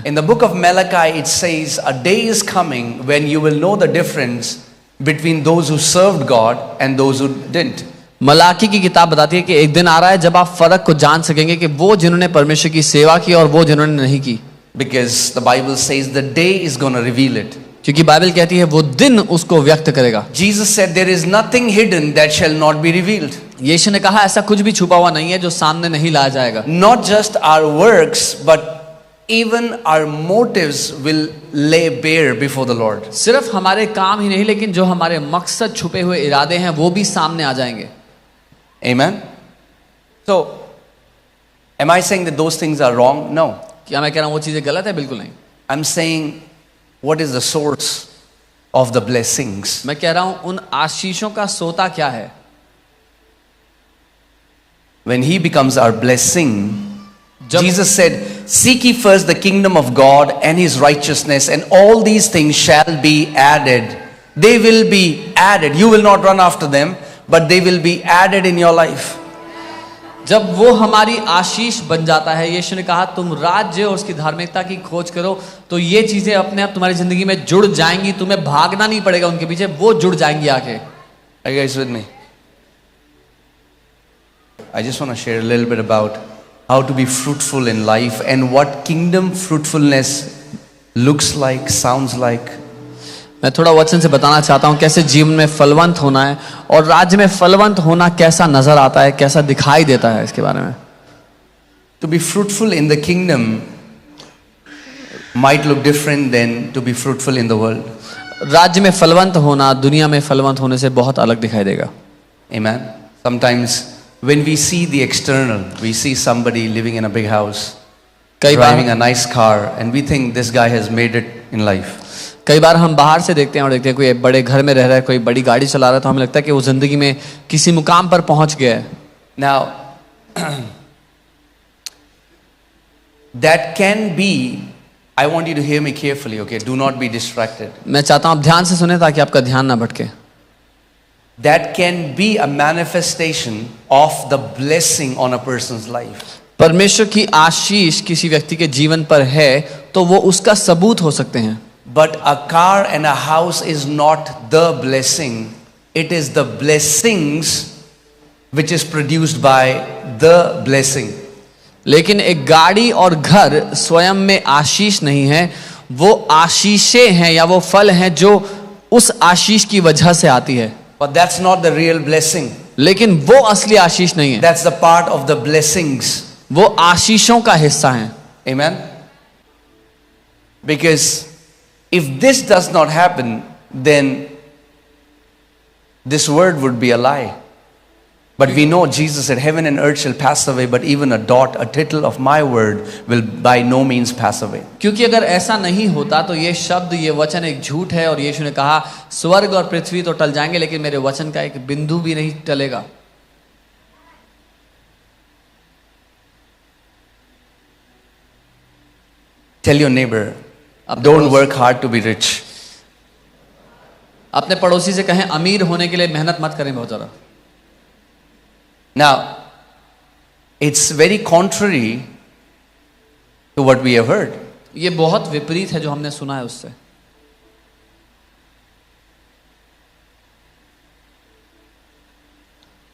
हैं। In the book of Malachi it says a day is coming when you will know the difference between those who served God and those who didn't. Malachi की किताब बताती है कि एक दिन आ रहा है जब आप फर्क को जान सकेंगे कि वो जिन्होंने परमेश्वर की सेवा की और वो जिन्होंने नहीं की। Because the Bible says the day is going to reveal it. क्योंकि बाइबल कहती है वो दिन उसको व्यक्त करेगा। Jesus said there is nothing hidden that shall not be revealed. यीशु ने कहा ऐसा कुछ भी छुपा हुआ नहीं है जो सामने नहीं लाया जाएगा। Not just our works but even our motives will lay bare before the Lord. सिर्फ हमारे काम ही नहीं लेकिन जो हमारे मकसद छुपे हुए इरादे हैं वो भी सामने आ जाएंगे। Amen. So am I saying that those things are wrong? No. क्या मैं कह रहा हूँ वो चीजें गलत है? बिल्कुल नहीं। I'm saying what is the source of the blessings? मैं कह रहा हूँ उन आशीषों का सोता क्या है? When he becomes our blessing, Jesus said, seek ye first the kingdom of God and his righteousness, and all these things shall be added. They will be added. You will not run after them, but they will be added in your life. जब वो हमारी आशीष बन जाता है, यीशु ने कहा तुम राज्य और उसकी धार्मिकता की खोज करो तो ये चीजें अपने आप तुम्हारी जिंदगी में जुड़ जाएंगी। तुम्हें भागना नहीं पड़ेगा उनके पीछे, वो जुड़ जाएंगी आके। Are you guys with me? I just want to share a little bit about how to be fruitful in life and what kingdom fruitfulness looks like, sounds like. मैं थोड़ा वचन से बताना चाहता हूँ कैसे जीवन में फलवंत होना है और राज्य में फलवंत होना कैसा नजर आता है, कैसा दिखाई देता है, इसके बारे में। To be fruitful in the kingdom might look different than to be fruitful in the world. राज्य में फलवंत होना दुनिया में फलवंत होने से बहुत अलग दिखाई देगा। Amen. Sometimes when we see the external, we see somebody living in a big house, driving a nice car, and we think this guy has made it in life. कई बार हम बाहर से देखते हैं और देखते हैं कोई बड़े घर में रह रहा है, कोई बड़ी गाड़ी चला रहा है, तो हमें लगता है कि वो जिंदगी में किसी मुकाम पर पहुंच गया है। Now that can be, I want you to hear me carefully, okay? Do not be distracted. मैं चाहता हूं आप ध्यान से सुने ताकि आपका ध्यान ना भटके। That can be a manifestation of the blessing on a person's life. परमेश्वर की आशीष किसी व्यक्ति के जीवन पर है तो वो उसका सबूत हो सकते हैं। But a car and a house is not the blessing. It is the blessings which is produced by the blessing. लेकिन एक गाड़ी और घर स्वयं में आशीष नहीं है, वो आशीषें हैं या वो फल हैं जो उस आशीष की वजह से आती है। But that's not the real blessing. लेकिन वो असली आशीष नहीं है। That's the part of the blessings. वो आशीषों का हिस्सा है। Amen. Because if this does not happen, then this word would be a lie. But we know Jesus said, heaven and earth shall pass away, but even a dot, a tittle of my word will by no means pass away. क्योंकि अगर ऐसा नहीं होता तो ये शब्द, ये वचन एक झूठ है और यीशु ने कहा स्वर्ग और पृथ्वी तो टल जाएंगे लेकिन मेरे वचन का एक बिंदु भी नहीं टलेगा। Tell your neighbor, don't work hard to be rich. अपने पड़ोसी से कहें अमीर होने के लिए मेहनत मत करें बहुत ज़्यादा। Now, it's very contrary to what we have heard. ये बहुत विपरीत है जो हमने सुना है उससे।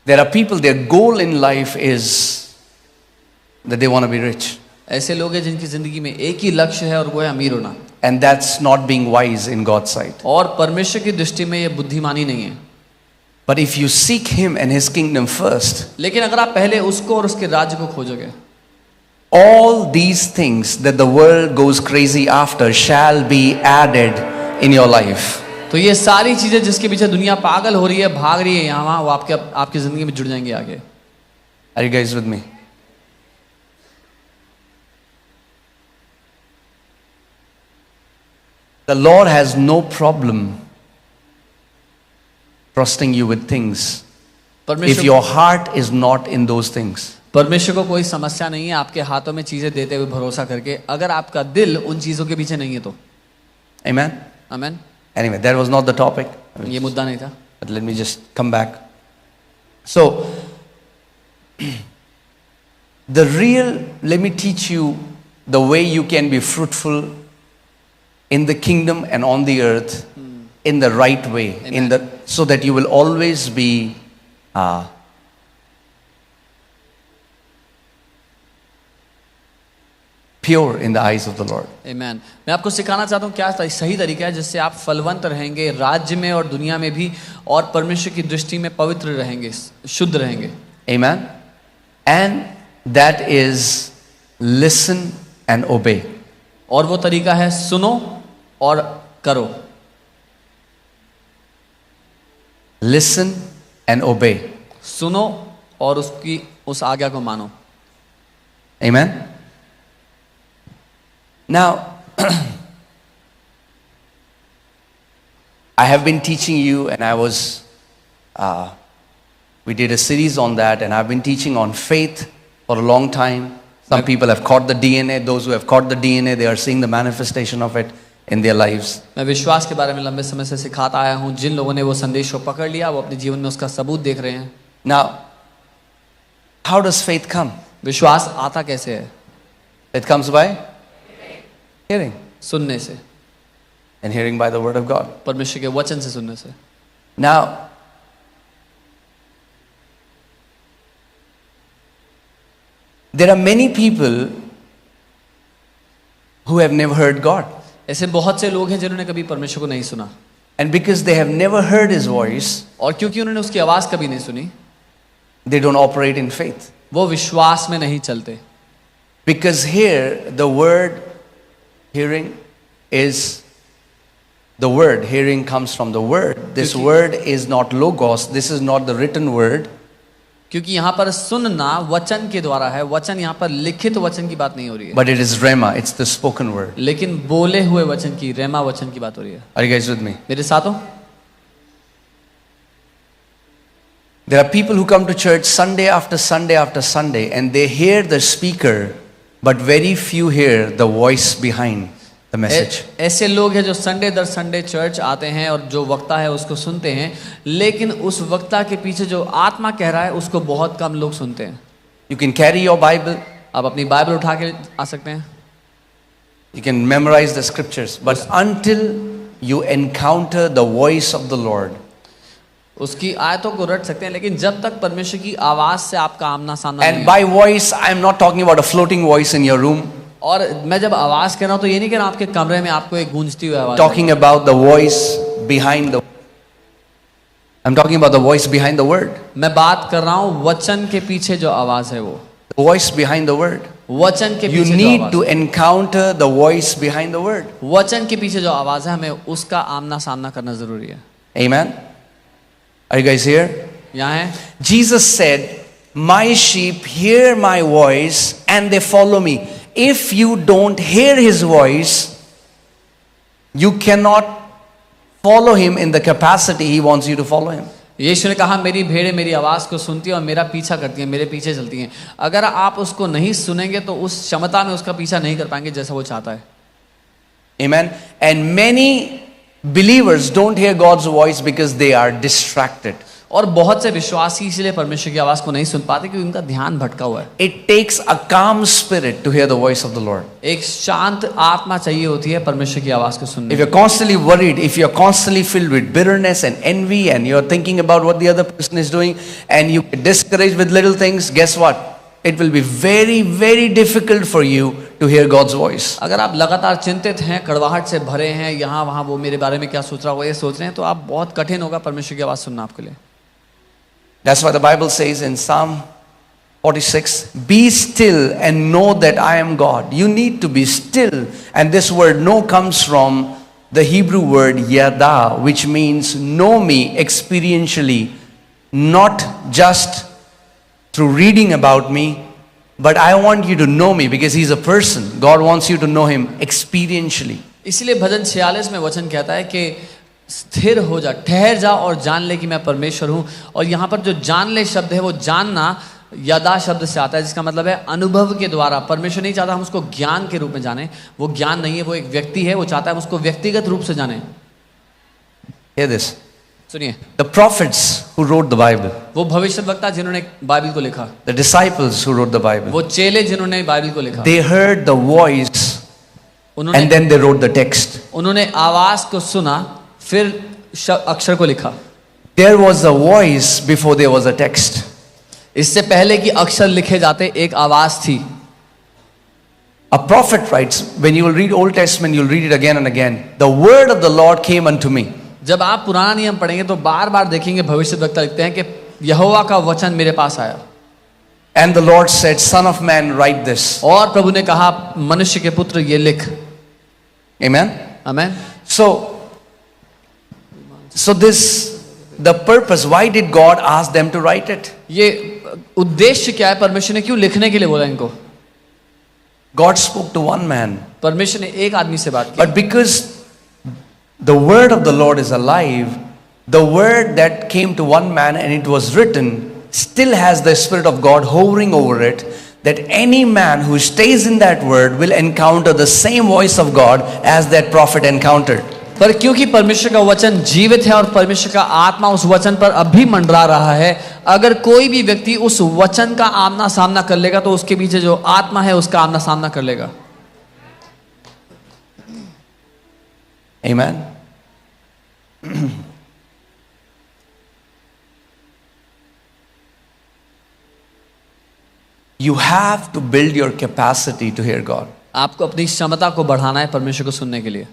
There are people, their goal in life is that they want to be rich. ऐसे लोग हैं जिनकी जिंदगी में एक ही लक्ष्य है और वो है अमीर होना। And that's not being wise in God's sight. और परमेश्वर की दृष्टि में ये बुद्धिमानी नहीं है। But if you seek Him and His kingdom first, लेकिन अगर आप पहले उसको और उसके राज्य को खोजोगे, all these things that the world goes crazy after shall be added in your life. तो ये सारी चीजें जिसके पीछे दुनिया पागल हो रही है, भाग रही है यहाँ, वो आपकी जिंदगी में जुड़ जाएंगे आगे। Are you guys with me? The Lord has no problem trusting you with things if your heart is not in those things. परमेश्वर को कोई समस्या नहीं है आपके हाथों में चीजें देते हुए भरोसा करके, अगर आपका दिल उन चीजों के पीछे नहीं है तो। Amen. आमीन। Anyway, that was not the topic. ये मुद्दा नहीं था। But let me just come back. So, let me teach you the way you can be fruitful in the kingdom and on the earth in the right way, so that you will always be pure in the eyes of the Lord. Amen. मैं आपको सिखाना चाहता हूँ क्या सही तरीका है जिससे आप फलवंत रहेंगे राज्य में और दुनिया में भी, और परमेश्वर की दृष्टि में पवित्र रहेंगे, शुद्ध रहेंगे. Amen. And that is listen and obey. और वो तरीका है सुनो और करो. Listen and obey. सुनो और उस आज्ञा को मानो. Amen. Now, I have been teaching you, and we did a series on that, and I've been teaching on faith for a long time. Some people have caught the DNA. Those who have caught the DNA, they are seeing the manifestation of it in their lives. मैं विश्वास के बारे में लंबे समय से सिखाता आया हूँ. जिन लोगों ने वो संदेश को पकड़ लिया, वो अपने जीवन में उसका सबूत देख रहे हैं. Now, how does faith come? विश्वास आता कैसे है? It comes by hearing, सुनने से, and hearing by the word of God. परमेश्वर के वचन से सुनने से. Now, there are many people who have never heard God. ऐसे बहुत से लोग हैं जिन्होंने कभी परमेश्वर को नहीं सुना. And because they have never heard His voice, और क्योंकि उन्होंने उसकी आवाज कभी नहीं सुनी, they don't operate in faith. वो विश्वास में नहीं चलते. Because here, the word hearing is the word. Hearing comes from the word. This word is not logos. This is not the written word. क्योंकि यहाँ पर सुनना वचन के द्वारा है. वचन यहाँ पर लिखित वचन की बात नहीं हो रही है. But it is rema. It's the spoken word. लेकिन बोले हुए वचन की, रेमा वचन की बात हो रही है. Are you guys with me? मेरे साथ हो? There are people who come to church Sunday after Sunday after Sunday, and they hear the speaker, but very few hear the voice behind the message. ऐसे लोग हैं जो Sunday दर Sunday church आते हैं और जो वक्ता है उसको सुनते हैं, लेकिन उस वक्ता के पीछे जो आत्मा कह रहा है उसको बहुत कम लोग सुनते हैं. You can carry your Bible. आप अपनी बाइबल उठा के आ सकते हैं. You can memorize the scriptures. But until you encounter the voice of the Lord, उसकी आयतों को रट सकते हैं, लेकिन जब तक परमेश्वर की आवाज से आपका आमना सामना नहीं. and by voice, I am not talking about a floating voice in your room. और मैं जब आवाज कह रहा हूँ तो ये नहीं कह रहा आपके कमरे में आपको एक गूंजती हुई आवाज. Talking about the voice behind the. I'm talking about the voice behind the word. मैं बात कर रहा हूँ वचन के पीछे जो आवाज है वो. The voice behind the word. वचन के You पीछे जो need आवाज to encounter the voice behind the word. वचन के पीछे जो आवाज है हमें उसका आमना सामना करना जरूरी है. Amen. Are you guys here? यहाँ है. Jesus said, "My sheep hear my voice and they follow me." If you don't hear His voice, you cannot follow Him in the capacity He wants you to follow Him. यीशु ने कहा मेरी भेड़ें मेरी आवाज को सुनती हैं और मेरा पीछा करती हैं, मेरे पीछे चलती हैं. अगर आप उसको नहीं सुनेंगे तो उस क्षमता में उसका पीछा नहीं कर पाएंगे जैसा वो चाहता है. Amen. And many believers don't hear God's voice because they are distracted. और बहुत से विश्वासी इसलिए परमेश्वर की आवाज को नहीं सुन पाते क्योंकि उनका ध्यान भटका हुआ है. It takes a calm spirit to hear the voice of the Lord. एक शांत आत्मा चाहिए होती है परमेश्वर की आवाज को सुनने. If you're constantly worried, if you're constantly filled with bitterness and envy, and you're thinking about what the other person is doing, and you get discouraged with little things, guess what? It will be very, very difficult for you to hear God's voice. अगर आप लगातार चिंतित हैं, कड़वाहट से भरे हैं, यहाँ वहाँ वो मेरे बारे में क्या सोच रहा होगा ये सोच रहे हैं, तो आप बहुत कठिन होगा परमेश्वर की आवाज सुनना आपके लिए. That's why the Bible says in Psalm 46, "Be still and know that I am God." You need to be still, and this word "know" comes from the Hebrew word "yada," which means know me experientially, not just through reading about me, but I want you to know me because He's a person. God wants you to know Him experientially. इसलिए भजन 46 में वचन कहता है कि स्थिर हो जा, ठहर जा और जान ले कि मैं परमेश्वर हूँ. और यहाँ पर जो जान ले शब्द है वो जानना यदा शब्द से आता है, जिसका मतलब है अनुभव के द्वारा. परमेश्वर नहीं चाहता हम उसको ज्ञान के रूप में जाने, वो ज्ञान नहीं है, वो एक व्यक्ति है, वो चाहता है हम उसको व्यक्तिगत रूप से जाने. Hear this. सुनिए, the prophets who wrote the Bible, वो भविष्यवक्ता जिन्होंने बाइबल को लिखा, the disciples who wrote the Bible, वो चेले जिन्होंने बाइबल को लिखा, they heard the voice and उन्होंने then they wrote the text. उन्होंने आवाज को सुना, फिर अक्षर को लिखा. There was a voice before there was a text. इससे पहले कि अक्षर लिखे जाते एक आवाज थी. A prophet writes, when you will read Old Testament, you'll read it again and again. The word of the Lord came unto me. जब आप पुराना नियम पढ़ेंगे तो बार बार देखेंगे भविष्यवक्ता लिखते हैं कि यहोवा का वचन मेरे पास आया. And the Lord said, Son of man, write this. और प्रभु ने कहा, मनुष्य के पुत्र ये लिख. Amen? Amen. So this, the purpose, why did God ask them to write it? ये उद्देश्य क्या है? परमेश्वर ने क्यों लिखने के लिए बोला इनको? God spoke to one man. परमेश्वर ने एक आदमी से बात की. But because the word of the Lord is alive, the word that came to one man and it was written still has the Spirit of God hovering over it, that any man who stays in that word will encounter the same voice of God as that prophet encountered. पर क्योंकि परमेश्वर का वचन जीवित है और परमेश्वर का आत्मा उस वचन पर अभी मंडरा रहा है, अगर कोई भी व्यक्ति उस वचन का आमना सामना कर लेगा तो उसके पीछे जो आत्मा है उसका आमना सामना कर लेगा. Amen. You have to build your capacity to hear God. आपको अपनी क्षमता को बढ़ाना है परमेश्वर को सुनने के लिए.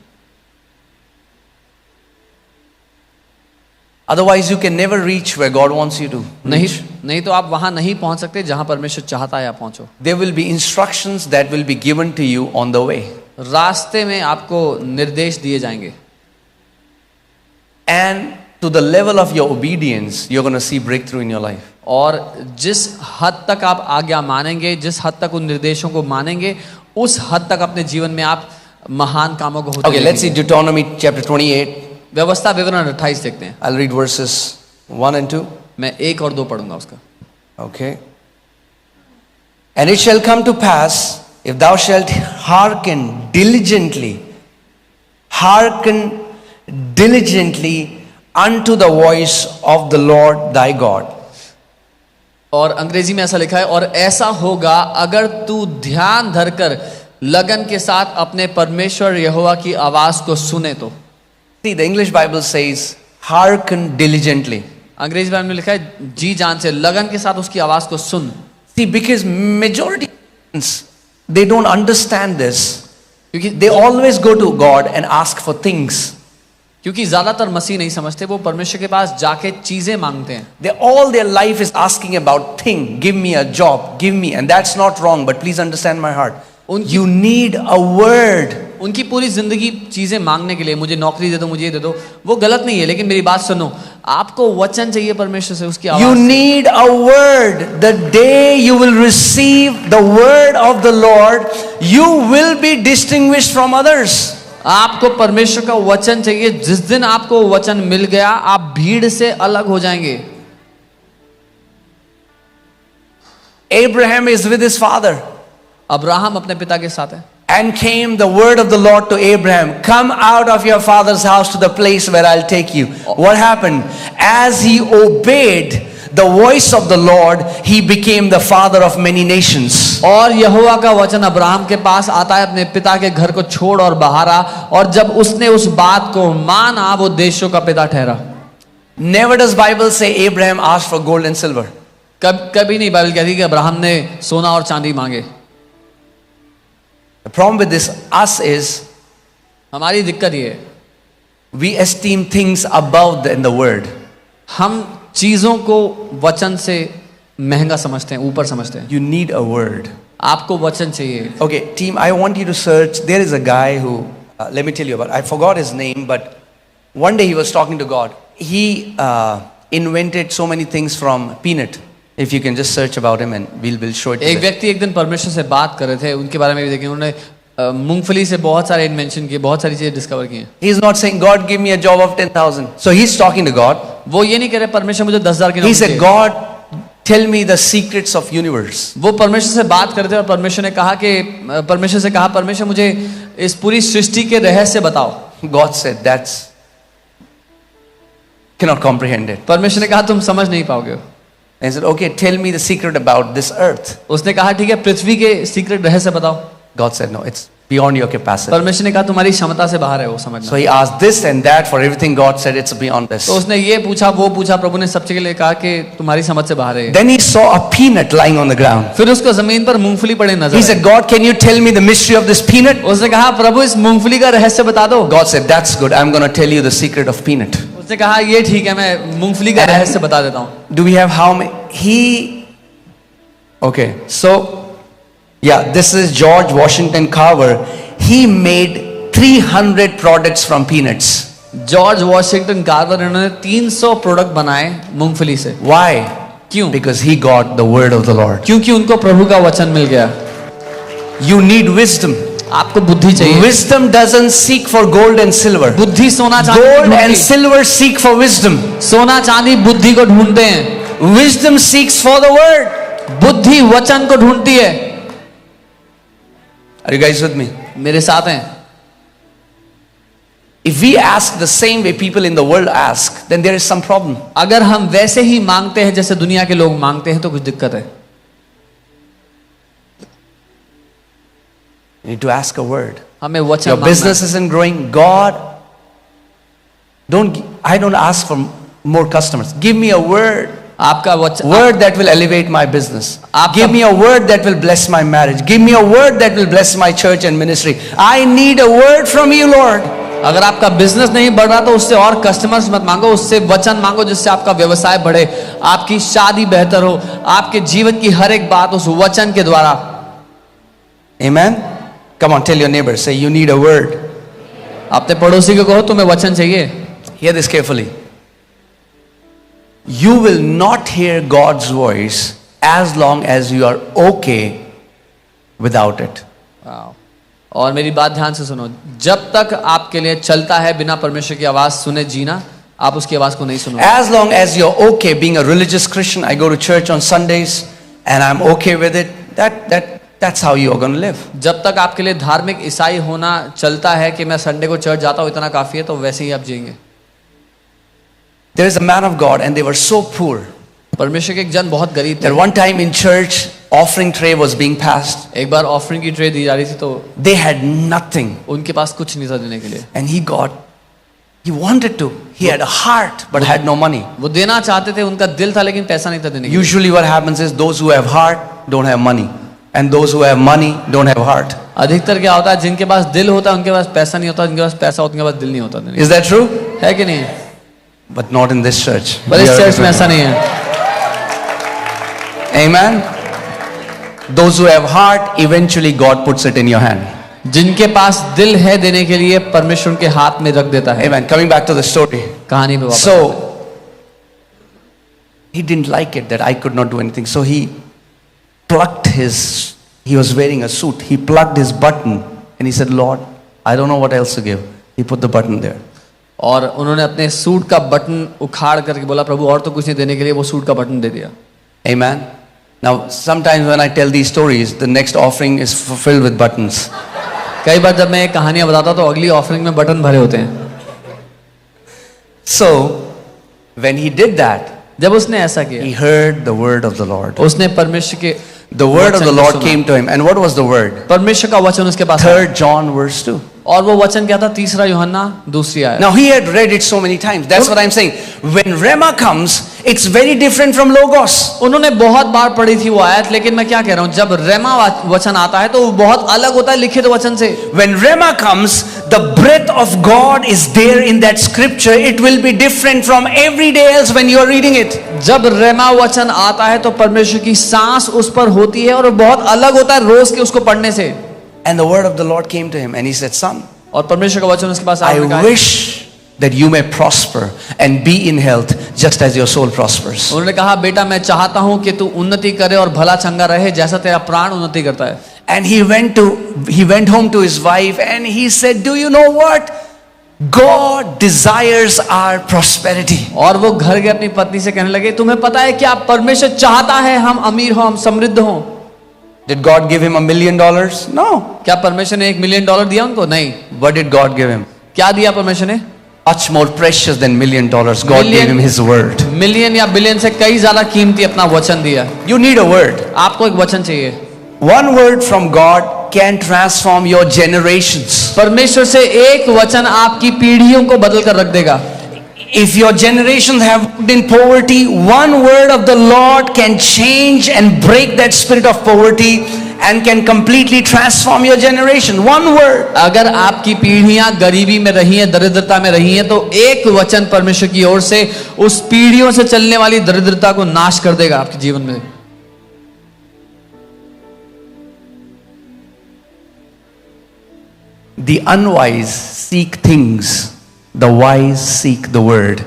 Otherwise, you can never reach where God wants you to. नहीं तो आप वहां नहीं पहुंच सकते जहां परमेश्वर चाहता है आप पहुंचो. There will be instructions that will be given to you on the way. रास्ते में आपको निर्देश दिए जाएंगे. And to the level of your obedience, you're going to see breakthrough in your life. और जिस हद तक आप आज्ञा मानेंगे, जिस हद तक उन निर्देशों को मानेंगे, उस हद तक अपने जीवन में आप महान कामों को होते Okay, let's see Deuteronomy chapter 28. व्यवस्था विवरण 28 देखते हैं. I'll read verses 1 and 2. मैं 1 और 2 पढ़ूंगा उसका. Okay. And it shall come to pass, if thou shalt hearken diligently unto the voice of the Lord thy God. और अंग्रेजी में ऐसा लिखा है, और ऐसा होगा अगर तू ध्यान धरकर लगन के साथ अपने परमेश्वर यहोवा की आवाज को सुने तो. See, the English Bible says, hearken diligently. अंग्रेजी बाइबल में लिखा है जी जान से, लगन के साथ उसकी आवाज को सुन. See, because majority they don't understand this. क्योंकि They always go to God and ask for things. क्योंकि ज्यादातर मसीह नहीं समझते, वो परमेश्वर के पास जाके चीजें मांगते हैं. They all their life is asking about thing. Give me a job, give me, and that's not wrong. But please understand my heart. You need a word. उनकी पूरी जिंदगी चीजें मांगने के लिए, मुझे नौकरी दे दो, मुझे ये दे दो, वो गलत नहीं है, लेकिन मेरी बात सुनो, आपको वचन चाहिए परमेश्वर से, उसकी आवाज. You need a word. The day you will receive the word of the Lord, you will be distinguished from others. आपको परमेश्वर का वचन चाहिए. जिस दिन आपको वचन मिल गया, आप भीड़ से अलग हो जाएंगे. Abraham is with his father. Abraham अपने पिता के साथ है. And came the word of the Lord to Abraham, come out of your father's house to the place where I'll take you. What happened? As he obeyed the voice of the Lord, he became the father of many nations. और यहोवा का वचन Abraham के पास आता है, अपने पिता के घर को छोड़ और बाहर आ, और जब उसने उस बात को माना, वो देशों का पिता ठहरा. Never does Bible say Abraham asked for gold and silver. कभी नहीं बाइबल कहती कि अब्राहम ने सोना और चांदी मांगे. The problem with this us is हमारी दिक्कत ये है, we esteem things above the word. हम चीजों को वचन से महंगा समझते हैं, ऊपर समझते हैं. You need a word. आपको वचन चाहिए. Okay, team, I want you to search. There is a guy who, let me tell you about, I forgot his name, but one day he was talking to God. He invented so many things from peanut. If you can just search about him and we'll show it. एक व्यक्ति एक दिन परमेश्वर से बात कर रहे थे, उनके बारे में भी देखें. उन्होंने मूंगफली से बहुत सारे इन्वेंशन किए, बहुत सारी चीजें डिस्कवर की हैं. He is not saying, God, give me a job of 10,000. So he's talking to God. वो ये नहीं कह रहे परमेश्वर मुझे 10,000 की नौकरी. He said, God, tell me the secrets of universe. वो परमेश्वर से बात करते और परमेश्वर ने कहा कि परमेश्वर मुझे इस पूरी सृष्टि के रहस्य बताओ. God said, cannot comprehend it. परमेश्वर ने कहा तुम समझ नहीं पाओगे। And he said, okay, tell me the secret about this earth. उसने कहा ठीक है पृथ्वी के सीक्रेट रहस्य बताओ। God said, no, it's beyond your capacity. परमेश्वर ने कहा तुम्हारी क्षमता से बाहर है वो समझना। So he asked this and that for everything. God said it's beyond this. तो उसने ये पूछा वो पूछा, प्रभु ने सब चीज के लिए कहा कि तुम्हारी समझ से बाहर है। Then he saw a peanut lying on the ground. फिर उसको जमीन पर मूंगफली पड़े नजर He I. said, God, can you tell me the mystery of this peanut? उसने कहा प्रभु इस मूंगफली का रहस्य बता दो। God said, that's good. I'm going to tell you the secret of peanut. उसने कहा ये ठीक है मैं मूंगफली का रहस्य बता देता हूँ। Do we have how many? Okay, so yeah, this is George Washington Carver. He made 300 products from peanuts. George Washington Carver इन्होंने 300 प्रोडक्ट बनाए मूंगफली से। Why? क्यों? Because he got the word of the Lord. क्योंकि उनको प्रभु का वचन मिल गया। You need wisdom. आपको बुद्धि चाहिए। Wisdom doesn't seek for gold and silver. बुद्धि सोना चांदी Gold ढूंढती and है। silver seek for wisdom. सोना चांदी बुद्धि को ढूंढते हैं। Wisdom seeks for the word. बुद्धि वचन को ढूंढती है। Are you guys with me? मेरे साथ हैं। If we ask the same way people in the world ask, then there is some problem. अगर हम वैसे ही मांगते हैं जैसे दुनिया के लोग मांगते हैं तो कुछ दिक्कत है। You need to ask a word. हमें वचन Your मांगना है। business isn't growing. God, I don't ask for more customers. Give me a word. आपका वचन Word that will elevate my business. आपका- Give me a word that will bless my marriage. Give me a word that will bless my church and ministry. I need a word from you, Lord. अगर आपका business नहीं बढ़ रहा तो उससे और customers मत मांगो, उससे वचन मांगो जिससे आपका व्यवसाय बढ़े, आपकी शादी बेहतर हो, आपके जीवन की हर एक बात उस वचन के द्वारा। Amen. Come on, tell your neighbor. Say you need a word. अपने पड़ोसी को कहो तुम्हें वचन चाहिए। Hear this carefully. You will not hear God's voice as long as you are okay without it. और मेरी बात ध्यान से सुनो, जब तक आपके लिए चलता है बिना परमेश्वर की आवाज सुने जीना, आप उसकी आवाज को नहीं सुनोगे। As long as you're okay being a religious Christian, I go to church on Sundays and I'm okay with it, that's how you're going to live. जब तक आपके लिए धार्मिक ईसाई होना चलता है कि मैं संडे को चर्च जाता हूँ इतना काफी है, तो वैसे ही आप जिएंगे। There is a man of God and they were so poor परमेश्वर के एक जन बहुत गरीब थे। that one time in church offering tray was being passed. एक बार ऑफरिंग की ट्रे दी जा रही थी तो They had nothing उनके पास कुछ नहीं था देने के लिए। and he wanted to. He had a heart but had no money. वो देना चाहते थे, उनका दिल था लेकिन पैसा नहीं था देने के लिए। Usually what happens is those who have heart don't have money and those who have money don't have heart. अधिकतर क्या होता है, जिनके पास दिल होता है उनके पास पैसा नहीं होता, जिनके पास पैसा होता है उनके पास दिल नहीं होता देने के Is that true? लिए। है कि नहीं? But not in this church. पर इस चर्च में ऐसा नहीं है। Amen. Those who have heart, eventually God puts it in your hand. जिनके पास दिल है देने के लिए परमेश्वर उनके हाथ में रख देता है। Amen. Coming back to the story. कहानी पे वापस। So he didn't like it that I could not do anything. So he was wearing a suit. He plugged his button and he said, Lord, I don't know what else to give. He put the button there. और उन्होंने अपने suit का button उखाड़ करके बोला प्रभु और तो कुछ नहीं देने के लिए, वो सूट का बटन दे दिया। Amen. Now, sometimes when I tell these stories, the next offering is filled with buttons. कई बार जब मैं ये कहानियां बताता हूं तो अगली ऑफरिंग में बटन भरे होते हैं। So, when he did that, जब उसने ऐसा किया, he heard the word of the Lord. उसने परमेश्वर के The word of the वचन को Lord सुना। came to him. And what was the word? परमेश्वर का वचन उसके पास आया। 3 John verse 2. और वो वचन क्या था? 3 यूहन्ना 2 आया। Now he had read it so many times. That's what I'm saying. When Rema comes, it's very different from Logos. उन्होंने बहुत बार पढ़ी थी वो आयत, लेकिन मैं क्या कह रहा हूं, जब रेमा वचन आता है तो वो बहुत अलग होता है लिखित वचन से। When Rema comes, the breath of God is there in that scripture. It will be different from every day else when you are reading it. जब रेमा वचन आता है तो परमेश्वर की सांस उस पर होती है और बहुत अलग होता है रोज के उसको पढ़ने से। And the word of the Lord came to him and he said, Son, और परमेश्वर का वचन उसके पास I आया, wish that you may prosper and be in health just as your soul prospers. उन्होंने कहा बेटा मैं चाहता हूं कि तू उन्नति करे और भला चंगा रहे जैसा तेरा प्राण उन्नति करता है। And he went home to his wife and he said, do you know what? God desires our prosperity. और वो घर गए अपनी पत्नी से कहने लगे तुम्हें पता है क्या, परमेश्वर चाहता है हम अमीर हो, हम समृद्ध हो। Did God give him $1 million? No. क्या परमेश्वर ने $1 मिलियन दिया उनको? नहीं। What did God give him? क्या दिया परमेश्वर ने? much more precious than $1 million. God gave him his word. Million या बिलियन से कई ज्यादा कीमती अपना वचन दिया। You need a word. आपको एक वचन चाहिए। One word from God can transform your generations. परमेश्वर से एक वचन आपकी पीढ़ियों को बदल कर रख देगा। If your generations have lived in poverty, one word of the Lord can change and break that spirit of poverty and can completely transform your generation. One word. अगर आपकी पीढ़ियां गरीबी में रही हैं, दरिद्रता में रही हैं, तो एक वचन परमेश्वर की ओर से उस पीढ़ियों से चलने वाली दरिद्रता को नाश कर देगा आपके जीवन में। The unwise seek things, the wise seek the word.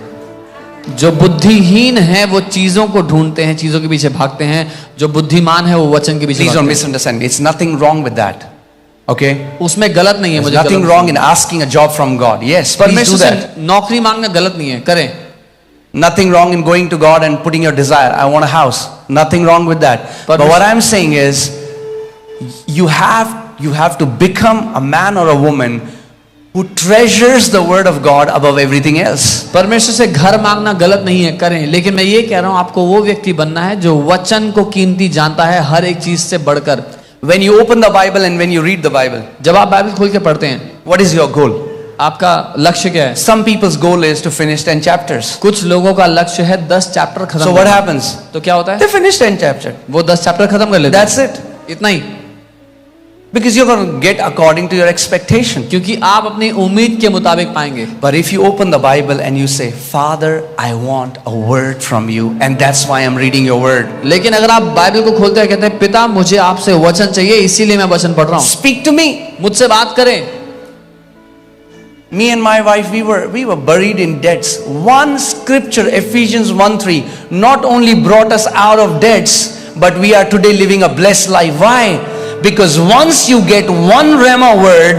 जो बुद्धिहीन है वो चीजों को ढूंढते हैं, चीजों के पीछे भागते हैं। जो बुद्धिमान है वो वचन के पीछे Please don't भागते हैं। misunderstand me. It's nothing wrong with that. Okay? उसमें गलत नहीं है। There's मुझे nothing गलत wrong in asking a job from God. Yes, please do परमेश्वर that. से नौकरी मांगना गलत नहीं है, करें। Nothing wrong in going to God and putting your desire. I want a house. Nothing wrong with that. But what I'm saying is, you have to become a man or a woman who treasures the word of God above everything else. परमेश्वर से घर मांगना गलत नहीं है, करें। लेकिन मैं ये कह रहा हूं आपको वो व्यक्ति बनना है जो वचन को कीमती जानता है हर एक चीज से बढ़कर। When you open the Bible and when you read the Bible, जब आप बाइबल खोल के पढ़ते हैं, what is your goal? आपका लक्ष्य क्या है? Some people's goal is to finish 10 chapters. कुछ लोगों का लक्ष्य है 10 चैप्टर खत्म So what करना। happens? तो क्या होता है? They finish 10 chapters. वो 10 चैप्टर खत्म कर लेते हैं। That's it. इतना ही। Because you're going to get according to your expectation. क्योंकि आप अपनी उम्मीद के मुताबिक पाएंगे। But if you open the Bible and you say, Father, I want a word from you, and that's why I'm reading your word. लेकिन अगर आप बाइबल को खोलते हैं, कहते हैं पिता मुझे आपसे वचन चाहिए, इसीलिए मैं वचन पढ़ रहा हूँ, Speak to me. मुझसे बात करें। Me and my wife, we were buried in debts. One scripture, Ephesians 1:3, not only brought us out of debts, but we are today living a blessed life. Why? Because once you get one Rhema word,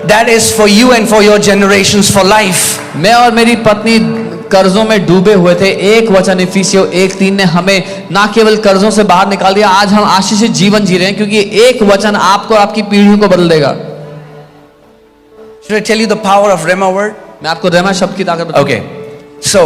that is for you and for your generations for life. मैं और मेरी पत्नी कर्जों में डूबे हुए थे। एक वचन इफिसियों 1:3 ने हमें ना केवल कर्जों से बाहर निकाल दिया, आज हम आशीषित जीवन जी रहे हैं, क्योंकि एक वचन आपको और आपकी पीढ़ियों को बदल देगा। Should I tell you the power of Rhema word? मैं आपको रेमा शब्द की ताकत बताऊं। Okay. So,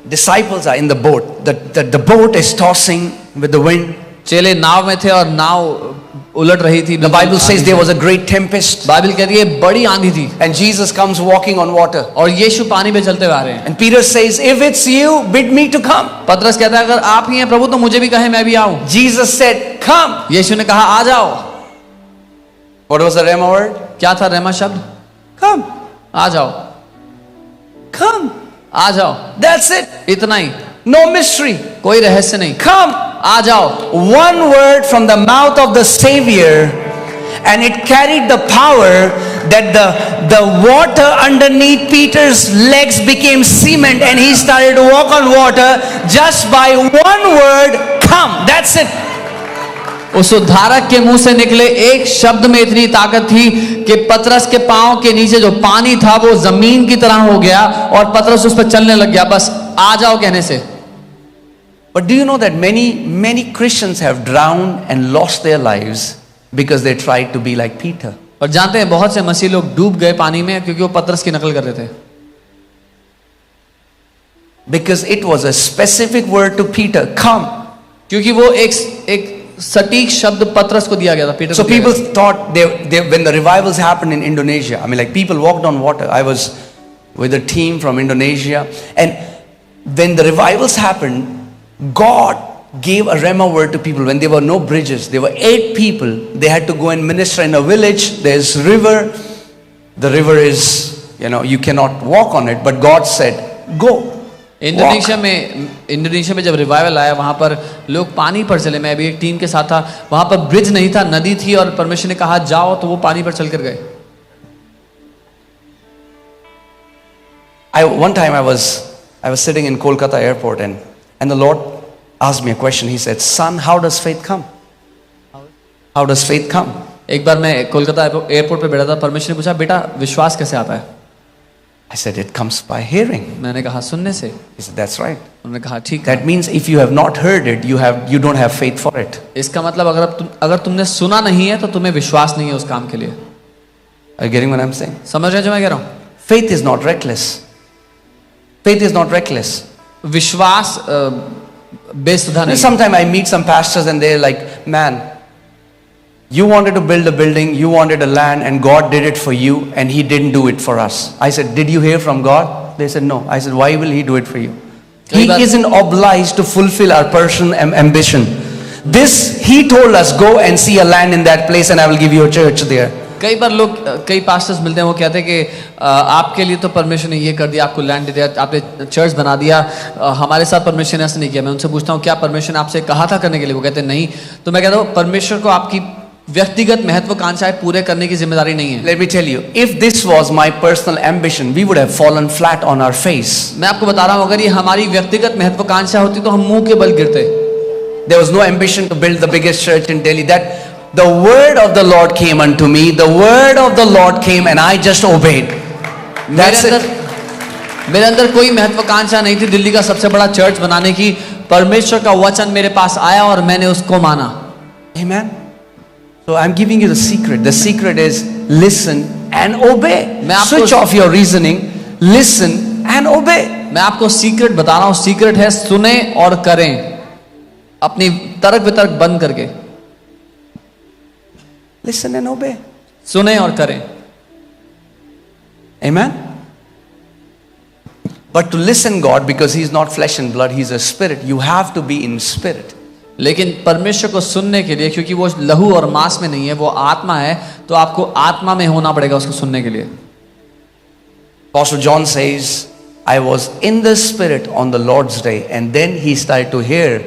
disciples are in the boat. The boat is tossing with the wind. चेले नाव में थे और नाव उलट रही थी। The Bible says there was a great tempest. Bible कहती है बड़ी आंधी थी And Jesus comes walking on water. और यीशु पानी पे चलते हुए आ रहे हैं। And Peter says, if it's you, bid me to come. पतरस कहता है अगर आप ही हैं प्रभु तो मुझे भी कहे मैं भी आऊं। Jesus said, come. यीशु ने कहा आ जाओ। What was the Rhema word? क्या था रेमा शब्द? Come. आ जाओ, Come. आ जाओ, That's it. इतना ही, No mystery. कोई रहस्य नहीं। Come. आ जाओ। One word from the mouth of the Savior, and it carried the power that the water underneath Peter's legs became cement, and he started to walk on water just by one word, come. That's it. उस उद्धारक के मुंह से निकले एक शब्द में इतनी ताकत थी कि पतरस के पांव के नीचे जो पानी था वो जमीन की तरह हो गया और पतरस उस पर चलने लग गया, बस आ जाओ कहने से। But do you know that many Christians have drowned and lost their lives because they tried to be like Peter? और जानते हैं बहुत से मसीह लोग डूब गए पानी में क्योंकि वो पतरस की नकल कर रहे थे। Because it was a specific word to Peter, come. क्योंकि वो एक सटीक शब्द पतरस को दिया गया था, पीटर So को दिया people गया था। thought when the revivals happened in Indonesia, I mean, like people walked on water. I was with a team from Indonesia, and when the revivals happened, God gave a Rhema word to people. When there were no bridges, there were 8 people. They had to go and minister in a village. There's river. The river is, you cannot walk on it, but God said, go. Indonesia में जब revival आया वहां पर लोग पानी पर चले। मैं अभी एक टीम के साथ था, वहां पर ब्रिज नहीं था, नदी थी और परमेश्वर ने कहा जाओ, तो वो पानी पर चलकर गए। One time I was sitting in Kolkata airport, and the Lord asked me a question. He said, son, how does faith come? How does faith come? एक बार मैं कोलकाता एयरपोर्ट पे बैठा था, परमेश्वर ने पूछा बेटा विश्वास कैसे आता है? I said, it comes by hearing. मैंने कहा सुनने से। He said, that's right. उन्होंने कहा ठीक है। That means if you have not heard it, you don't have faith for it. इसका मतलब अगर तुमने सुना नहीं है तो तुम्हें विश्वास नहीं है उस काम के लिए। Are you getting what I'm saying? समझ रहे हो जो मैं कह रहा हूँ? Faith is not reckless. Faith is not reckless. विश्वास बेसुधा नहीं। Sometimes I meet some pastors and they're like, man, you wanted to build a building, you wanted a land, and God did it for you, and He didn't do it for us. I said, did you hear from God? They said, no. I said, why will He do it for you? He isn't obliged to fulfill our personal ambition. This, He told us, go and see a land in that place and I will give you a church there. कई बार लोग, कई pastors मिलते हैं, वो कहते हैं कि आपके लिए तो परमेश्वर ने ये कर दिया, आपको लैंड दे दिया, आपने चर्च बना दिया, हमारे साथ परमेश्वर ने ऐसा नहीं किया। मैं उनसे पूछता हूँ, क्या परमेश्वर ने आपसे कहा था करने के लिए? वो कहते हैं नहीं। तो मैं कहता हूँ, परमेश्वर को आपकी व्यक्तिगत महत्वाकांक्षाएं पूरे करने की जिम्मेदारी नहीं है। Let me tell you, if this was my personal ambition, we would have fallen flat on our face. मैं आपको बता रहा हूँ, अगर ये हमारी व्यक्तिगत महत्वाकांक्षा होती तो हम मुंह के बल गिरते। There was no ambition to build the biggest church in Delhi. That the word of the Lord came unto me. The word of the Lord came and I just obeyed. That's it. मेरे अंदर कोई महत्वाकांक्षा नहीं थी दिल्ली का सबसे बड़ा church बनाने की। परमेश्वर का वचन मेरे पास आया और मैंने उसको माना। Amen. So I'm giving you the secret. The secret is listen and obey. Switch off your reasoning. Listen and obey. मैं आपको सीक्रेट बता रहा हूँ। सीक्रेट है सुने और करें, अपनी तर्क वितर्क बंद करके। Listen and obey. सुने और करें। Amen. But to listen God, because He is not flesh and blood, He is a spirit. You have to be in spirit. लेकिन परमेश्वर को सुनने के लिए, क्योंकि वो लहू और मांस में नहीं है, वो आत्मा है, तो आपको आत्मा में होना पड़ेगा उसको सुनने के लिए। Apostle John says, I was in the spirit on the Lord's day, and then he started to hear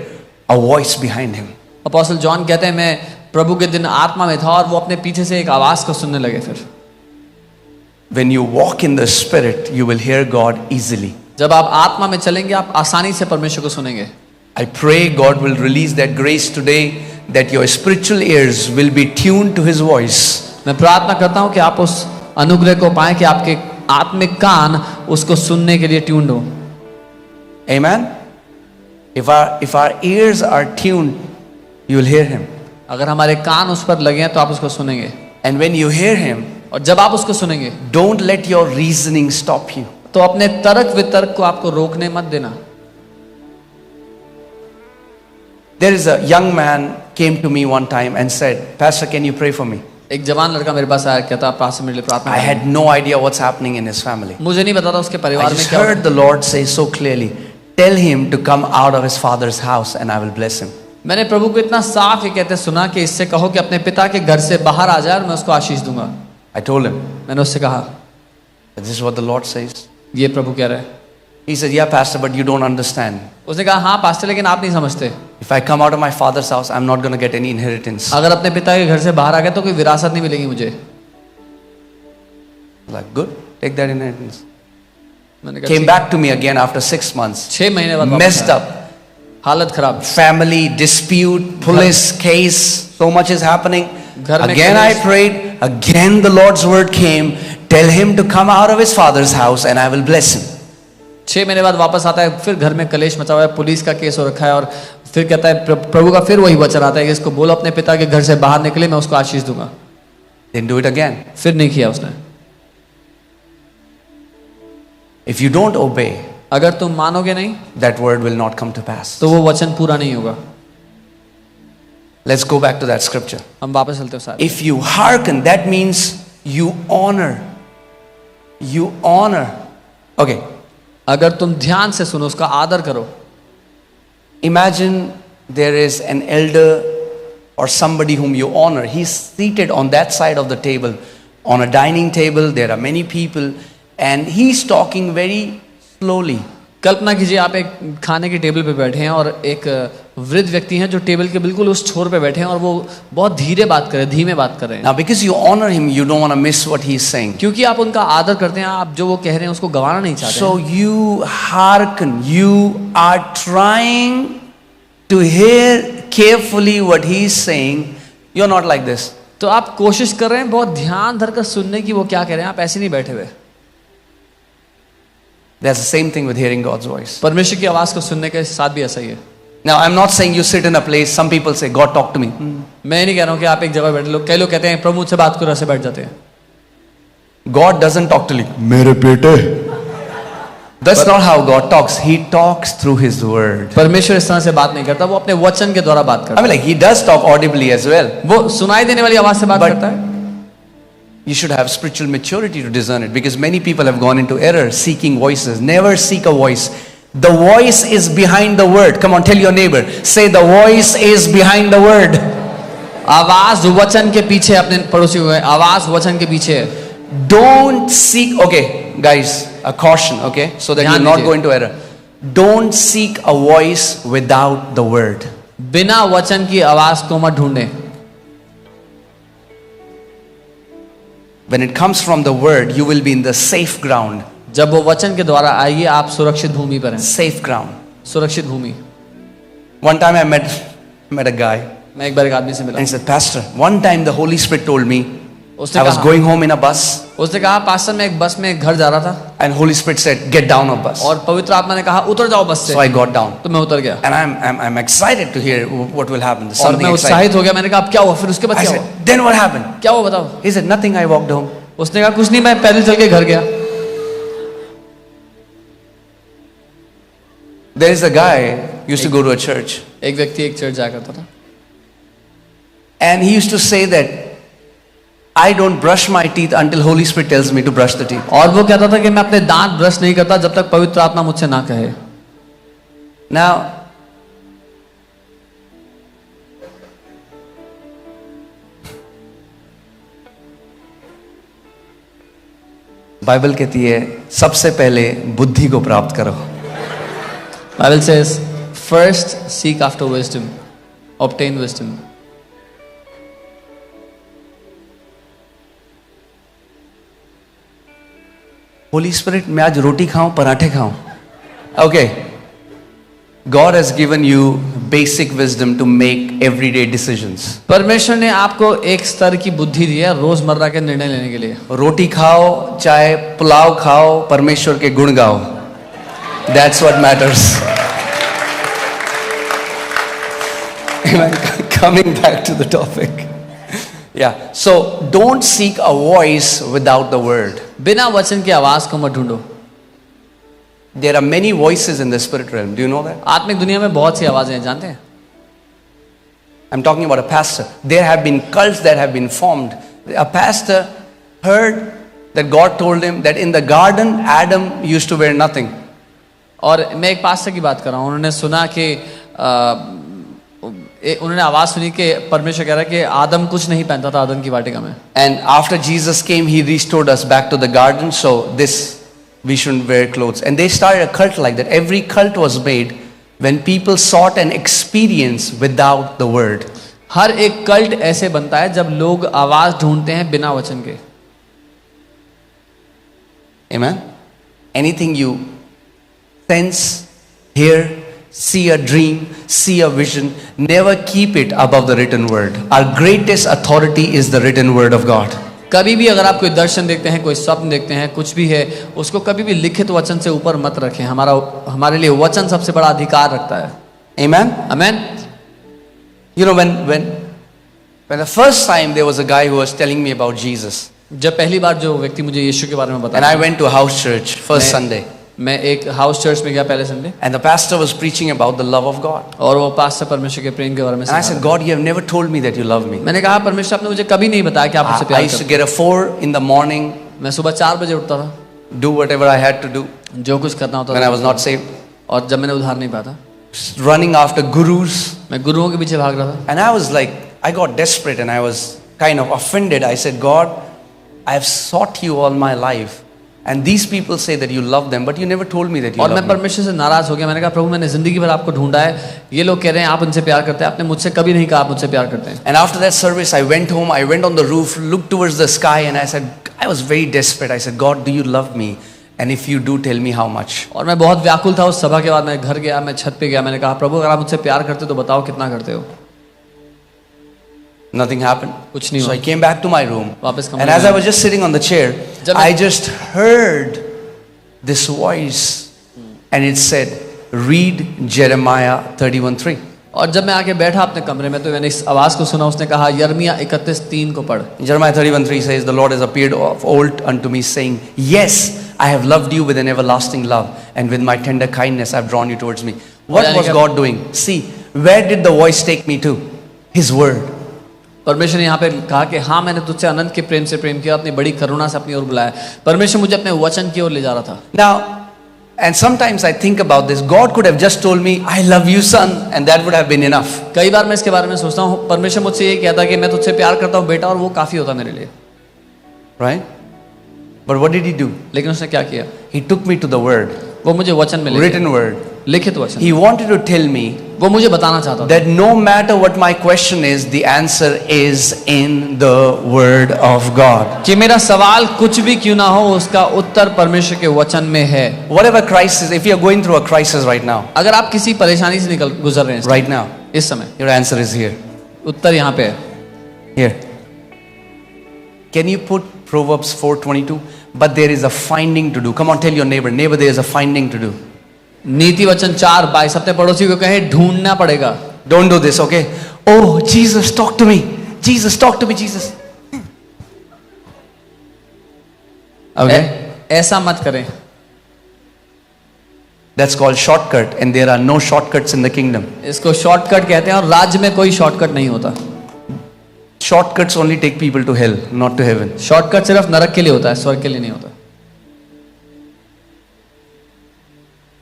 a voice behind him. Apostle John कहते हैं, मैं प्रभु के दिन आत्मा में था और वो अपने पीछे से एक आवाज को सुनने लगे। फिर When you walk in the spirit, you will hear God easily. जब आप आत्मा में चलेंगे, आप आसानी से परमेश्वर को सुनेंगे। I pray God will release that grace today, that your spiritual ears will be tuned to His voice. मैं प्रार्थना करता हूँ कि आप उस अनुग्रह को पाएं कि आपके आत्मिक कान उसको सुनने के लिए ट्यून्ड हो। Amen. If our ears are tuned, you will hear Him. अगर हमारे कान उस पर लगे हैं तो आप उसको सुनेंगे। And when you hear Him, और जब आप उसको सुनेंगे, don't let your reasoning stop you. तो अपने तर्क वितर्क को आपको रोकने मत देना। There is a young man came to me one time and said, Pastor, can you pray for me? एक जवान लड़का मेरे पास आया, कहता पास्टर मेरे लिए प्रार्थना I करें। had no idea what's happening in his family. मुझे नहीं पता था उसके I परिवार में just क्या हो रहा heard the Lord say so clearly, tell him to come out of his father's house and I will bless him. है। मैंने प्रभु को इतना साफ ये कहते सुना कि इससे कहो कि अपने पिता के घर से बाहर आ जाए और मैं उसको आशीष दूंगा। I told him, मैंने उससे कहा, this is what the Lord says. ये प्रभु कह रहे हैं। He said, yeah, Pastor, but you don't understand. उसने कहा, हाँ पास्टर, लेकिन आप नहीं समझते। If I come out of my father's house, I'm not going to get any inheritance. अगर अपने पिता के घर से बाहर आ गए तो कोई विरासत नहीं मिलेगी मुझे। Like, good, take that inheritance. मैंने कहा, Came back to me again after 6 months. 6 महीने बाद वापस Messed आया। up. हालत खराब। Family dispute, police case, so much is happening. घर में Again I कलेश। prayed, again the Lord's word came, tell him to come out of his father's house and I will bless him. 6 महीने बाद वापस आता है, फिर घर में कलेश मचा हुआ है, पुलिस का केस हो रखा है, और फिर कहता है प्रभु का फिर वही वचन आता है कि इसको बोलो अपने पिता के घर से बाहर निकले, मैं उसको आशीष दूंगा। Then do it again. फिर नहीं किया उसने। If you don't obey, अगर तुम मानोगे नहीं that word will not come to pass. तो वो वचन पूरा नहीं होगा। Let's go back to that scripture. हम वापस चलते हैं सारे। If you hearken, that means you honor. You honor. Okay. अगर तुम ध्यान से सुनो, उसका आदर करो। Imagine there is an elder or somebody whom you honor. He's seated on that side of the table. On a dining table, there are many people, and he's talking very slowly. कल्पना कीजिए आप एक खाने की table पे बैठे हैं और एक वृद्ध व्यक्ति हैं जो टेबल के बिल्कुल उस छोर पे बैठे हैं और वो बहुत धीरे बात कर रहे हैं, धीमे बात कर रहे हैं। Now, because you honor him, you don't want to miss what he's saying. क्योंकि आप उनका आदर करते हैं, आप जो वो कह रहे हैं उसको गंवाना नहीं चाहते। So you hearken. You are trying to hear carefully what he's saying. You're not like this. तो आप कोशिश कर रहे हैं बहुत ध्यान धर कर सुनने की वो क्या कह रहे हैं, आप ऐसे नहीं बैठे हुए। That's the same thing with hearing God's voice. परमेश्वर की आवाज को सुनने के साथ भी ऐसा ही है। Now, I'm not saying you sit in a place. Some people say, God, talk to me. मैं नहीं कह रहा हूँ कि आप एक जगह बैठे, लोग कई लोग कहते हैं प्रभु मुझसे बात करो, ऐसे बैठ जाते हैं। God doesn't talk to you. मेरे बेटे. That's not how God talks. He talks through His word. परमेश्वर इस तरह से बात नहीं करता, वो अपने वचन के द्वारा बात I करता mean, like, He does talk audibly as well. है। वो सुनाई देने वाली आवाज से बात But- करता है। You should have spiritual maturity to discern it, because many people have gone into error seeking voices. Never seek a voice. The voice is behind the word. Come on, tell your neighbor. Say, the voice is behind the word. आवाज वचन के पीछे, अपने पड़ोसी को कहें, आवाज वचन के पीछे है। Don't seek, okay, guys, a caution, okay, so that you ध्यान not दीजिए। go into error. Don't seek a voice without the word. बिना वचन की आवाज को मत ढूंढे। When it comes from the word, you will be in the safe ground. जब वो वचन के द्वारा आइए, आप सुरक्षित भूमि पर हैं। Safe ground. सुरक्षित भूमि। One time I met a guy, मैं एक बार एक आदमी से मिला, and he said, Pastor, one time the Holy Spirit told me, उसने I was कहा, going home in a bus, उसने कहा पास्टर मैं एक बस में घर जा रहा था and Holy Spirit said, get down of bus. और पवित्र आत्मा ने कहा उतर जाओ बस से। So I got down. तो मैं उतर गया And I'm excited to hear what will happen. और Something मैं exciting. उत्साहित हो गया। मैंने कहा अब क्या हुआ? फिर उसके बाद I क्या हुआ? said, then what happened? क्या हुआ बताओ? He said, nothing, I walked home. उसने कहा कुछ नहीं, मैं पैदल चल के घर गया। There is a guy used to go to a church, एक व्यक्ति एक चर्च जाया करता था and he used to say that I don't brush my teeth until Holy Spirit tells me to brush the teeth. और वो कहता था कि मैं अपने दांत ब्रश नहीं करता जब तक पवित्र आत्मा मुझसे ना कहे। Now, बाइबल कहती है सबसे पहले बुद्धि को प्राप्त करो। Bible says first seek after wisdom, obtain wisdom. Holi spirit मैं आज रोटी खाऊं पराठे खाऊं? Okay. God has given you basic wisdom to make everyday decisions. परमेश्वर ने आपको एक स्तर की बुद्धि दी है रोजमर्रा के निर्णय लेने के लिए। रोटी खाओ चाहे पुलाव खाओ, परमेश्वर के गुण गाओ। That's what matters. Coming back to the topic. Yeah. So don't seek a voice without the word. बिना वचन की आवाज को मत ढूंढो। There are many voices in the spirit realm. Do you know that? आत्मिक दुनिया में बहुत सी आवाजें हैं, जानते हैं? I'm talking about a pastor. There have been cults that have been formed. A pastor heard that God told him that in the garden Adam used to wear nothing. और मैं एक पास्टर की बात कर रहा हूँ, उन्होंने सुना कि उन्होंने आवाज सुनी कि परमेश्वर कह रहा है कि आदम कुछ नहीं पहनता था आदम की वाटिका में। And after Jesus came, he restored us back to the garden. So this, we shouldn't wear clothes. And they started a cult like that. Every cult was made when people sought an experience without the word. हर एक cult ऐसे बनता है जब लोग आवाज ढूंढते हैं बिना वचन के। Amen? Anything you sense, hear, see a dream, see a vision, never keep it above the written word. Our greatest authority is the written word of God. कभी भी अगर आप कोई दर्शन देखते हैं, कोई स्वप्न देखते हैं, कुछ भी है, उसको कभी भी लिखित वचन से ऊपर मत रखें। हमारे लिए वचन सबसे बड़ा अधिकार रखता है। Amen? Amen. You know, when the first time there was a guy who was telling me about Jesus, जब पहली बार जो व्यक्ति मुझे यीशु के बारे में and बताया, I went to a house church first Sunday, मैं एक हाउस चर्च में गया पहले Sunday, and the pastor was preaching about the love of God. और वो पास्टर परमेश्वर के प्रेम के बारे में And I सिखा said, रहा God, you have never told me that you love me. था। मैंने कहा परमेश्वर आपने मुझे कभी नहीं बताया कि आप मुझसे I प्यार used to करते get a 4 in the morning, हैं। मैं सुबह 4 बजे उठता था, do whatever I had to do जो कुछ करना होता when I था, was not saved, और जब मैंने उधार नहीं पाया था, running after gurus. मैं गुरुओं के पीछे भाग रहा था। And I was like, I got desperate and I was kind of offended. I said, God, I have sought you all my life. And these people say that you love them, but you never told me that you और मैं love me. परमेश्वर से नाराज हो गया। मैंने कहा प्रभु मैंने जिंदगी भर आपको ढूंढा है, ये लोग कह रहे हैं आप उनसे प्यार करते हैं, आपने मुझसे कभी नहीं कहा आप मुझसे प्यार करते हैं। And after that service, I went home, I went on the roof, looked towards the sky, and I said, I was very desperate. I said, God, do you love me? And if you do, tell me how much. और मैं बहुत व्याकुल था। उस सभा के बाद मैं घर गया, मैं छत पे गया, मैंने कहा प्रभु अगर आप मुझसे प्यार करते तो बताओ कितना करते हो। Nothing happened. कुछ नहीं So हुआ। I came back to my room. वापस कमरे And as में I was just sitting on the chair, जब मैं- I just heard this voice. And it said, read Jeremiah 31:3. और जब मैं आके बैठा अपने कमरे में तो मैंने इस आवाज को सुना, उसने कहा यिर्मयाह 31:3 को पढ़। Jeremiah 31:3 says, the Lord has appeared of old unto me, saying, yes, I have loved you with an everlasting love, and with my tender kindness I've drawn you towards me. What यानी was कि- God doing? See, where did the voice take me to? His word. परमेश्वर ने यहाँ पे कहा कि हाँ मैंने तुझसे अनंत के प्रेम से प्रेम किया, अपनी बड़ी करुणा से अपनी ओर बुलाया। परमेश्वर मुझे अपने वचन की ओर ले जा रहा था। Now, and sometimes I think about this. God could have just told me, I love you, son, and that would have been enough. कई बार मैं इसके बारे में सोचता हूँ, परमेश्वर मुझसे ये कहता कि मैं तुझसे प्यार करता हूँ बेटा, और वो काफी होता मेरे लिए। Right? But what did he do? लेकिन उसने क्या किया? He took me to the word, वो मुझे वचन में ले गया, written word. लिखित वचन। He wanted to tell me वो मुझे बताना चाहता था that no matter what my question is, the answer is in the word of God. कि मेरा सवाल कुछ भी क्यों ना हो, उसका उत्तर परमेश्वर के वचन में है। Whatever crisis, if you are going through a crisis right now, अगर आप किसी परेशानी से गुजर रहे हैं right now, इस समय, your answer is here. उत्तर यहाँ पे है। Here. Can you put Proverbs 4:22? But there is a finding to do. Come on, tell your neighbor, neighbor, there is a finding to do. नीति वचन 4:22 अपने पड़ोसी को कहे ढूंढना पड़ेगा। Don't do this, okay? Oh, Jesus, talk to me. Jesus, talk to me, Jesus. Okay? ऐसा मत करें। That's called shortcut, and there are no shortcuts in the kingdom. इसको शॉर्टकट कहते हैं, और राज्य में कोई शॉर्टकट नहीं होता। Shortcuts only take people to hell, not to heaven. Shortcut सिर्फ नरक के लिए होता है, स्वर्ग के लिए नहीं होता।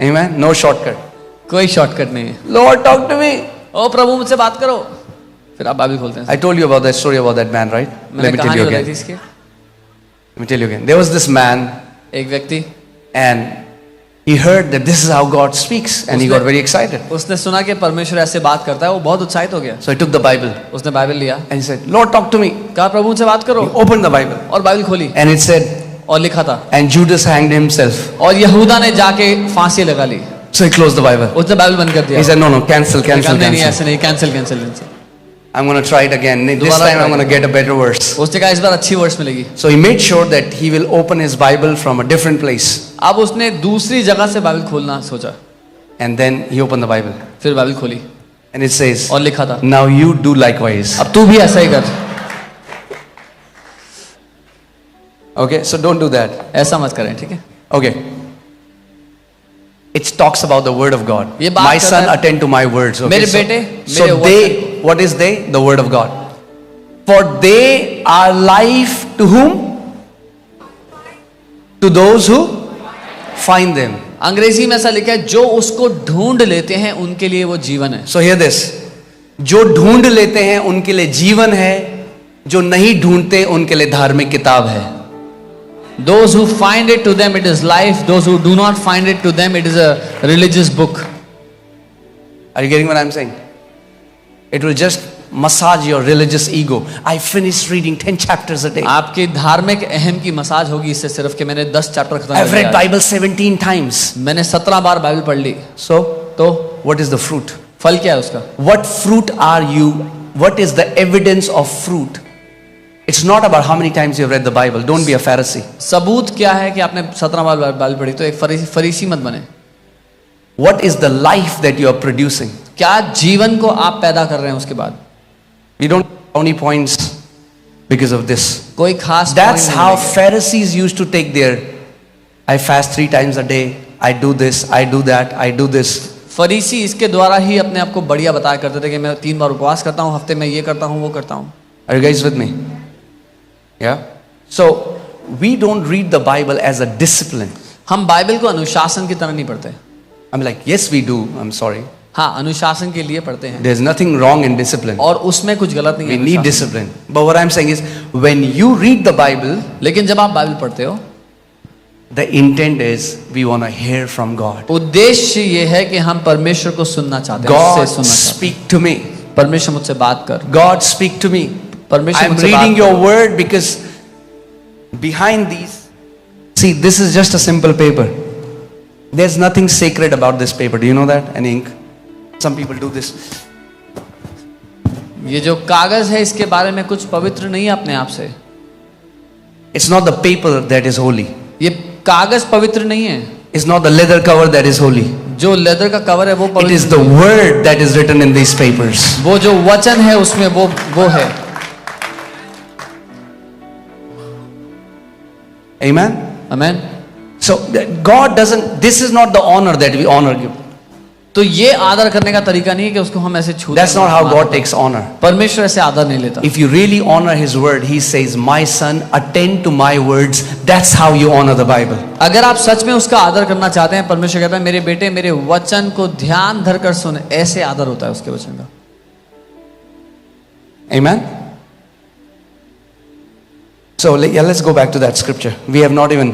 Amen? No shortcut. कोई शॉर्टकट नहीं है। Lord, talk to me. ओ प्रभु मुझसे बात करो, फिर आप बाइबल खोलते हैं। I told you about that story about that man, right? Let मैंने me tell कहानी you बताई थी again. इसकी। Let me tell you again. There was this man, एक व्यक्ति, and he heard that this is how God speaks, and he got very excited. उसने सुना कि परमेश्वर ऐसे बात करता है, वो बहुत उत्साहित हो गया। So he took the Bible उसने बाइबल लिया, and he said, Lord, talk to me. कहा प्रभु मुझसे बात करो, He opened the Bible, और बाइबल खोली, and it said, और लिखा था, and Judas hanged himself. और यहूदा ने जाके फांसी लगा ली। So he closed the Bible. उसने बाइबल बंद कर दिया। He said, no, no, cancel, cancel, नहीं नहीं cancel. ऐसे नहीं, cancel cancel cancel. I'm going to try it again. This दोबारा time try I'm going to get a better verse. उसने कहा इस बार अच्छी वर्ष मिलेगी। So he made sure that he will open his Bible from a different place. अब उसने दूसरी जगह से बाइबल खोलना सोचा, And then he opened the Bible. फिर बाइबल खोली, And it says, और लिखा था, now you do likewise. अब तू भी ऐसा ही कर। Okay, so don't do that. ऐसा मत करें, ठीक है? Okay. It talks about the word of God. ये बात My करता son, है- attend to my words. Okay? मेरे So, बेटे, so मेरे they, what is they? The word of God. For they are life to whom? To those who find them. अंग्रेजी में ऐसा लिखा है, जो उसको ढूंढ लेते हैं उनके लिए वो जीवन है। So hear this. जो ढूंढ लेते हैं उनके लिए जीवन है, जो नहीं ढूंढते उनके लिए धार्मिक किताब है. Those who find it, to them it is life. Those who do not find it, to them it is a religious book. Are you getting what I'm saying? It will just massage your religious ego. I finished reading 10 chapters a day. आपकी धार्मिक अहम की massage होगी इससे सिर्फ कि मैंने 10 chapter खत्म कर I've read दिया। Bible 17 times. मैंने 17 बार बाइबल पढ़ ली। So, तो what is the fruit? फल क्या है उसका? What fruit are you? What is the evidence of fruit? It's not about how many times you have read the Bible. Don't be a Pharisee. सबूत क्या है कि आपने 17 बार बाइबल पढ़ी? तो एक फरीसी मत बने। What is the life that you are producing? क्या जीवन को आप पैदा कर रहे हैं उसके बाद? We don't have any points because of this. कोई खास That's point how नहीं है। Pharisees used to take their, I fast 3 times a day, I do this, I do that, I do this. फरीसी इसके द्वारा ही अपने आप को बढ़िया बताया करते थे कि मैं 3 बार उपवास करता हूँ, हफ्ते में ये करता हूँ, वो करता हूँ। Are you guys with me? Yeah? So, we don't read the Bible as a discipline. हम बाइबल को अनुशासन की तरह नहीं पढ़ते। I'm like, yes, we do. I'm sorry. हाँ, अनुशासन के लिए पढ़ते हैं, There's nothing wrong in discipline. और उसमें कुछ गलत नहीं We है need अनुशासन। discipline. But what I'm saying is, when you read the Bible, लेकिन जब आप बाइबल पढ़ते हो, the intent is we want to hear from God. उद्देश्य ये है कि हम परमेश्वर को सुनना चाहते हैं, God, उससे सुनना चाहते speak to me. हैं। परमेश्वर मुझसे बात कर। God, speak to me. परमेश्वर I'm मुझसे reading बात your कर। word because behind these, see, this is just a simple paper. There's nothing sacred about this paper. Do you know that? An ink. Some people do this. ये जो कागज है इसके बारे में कुछ पवित्र नहीं है अपने आप से। It's not the paper that is holy. ये कागज पवित्र नहीं है। It's not the leather cover that is holy. जो लेदर का कवर है वो It पवित्र is the नहीं है। word that is written in these papers. वो जो वचन है उसमें वो है। Amen? आमीन। So God doesn't, this is not the honor that we honor you. तो ये आदर करने का तरीका नहीं है कि उसको हम ऐसे छू That's not how God takes honor. परमेश्वर ऐसे आदर नहीं लेता. If you really honor His word, He says, my son, attend to my words. That's how you honor the Bible. अगर आप सच में उसका आदर करना चाहते हैं, परमेश्वर कहता है मेरे बेटे मेरे वचन को ध्यान धरकर सुन. ऐसे आदर होता है उसके वचन का. Amen? So let's go back to that scripture. We have not even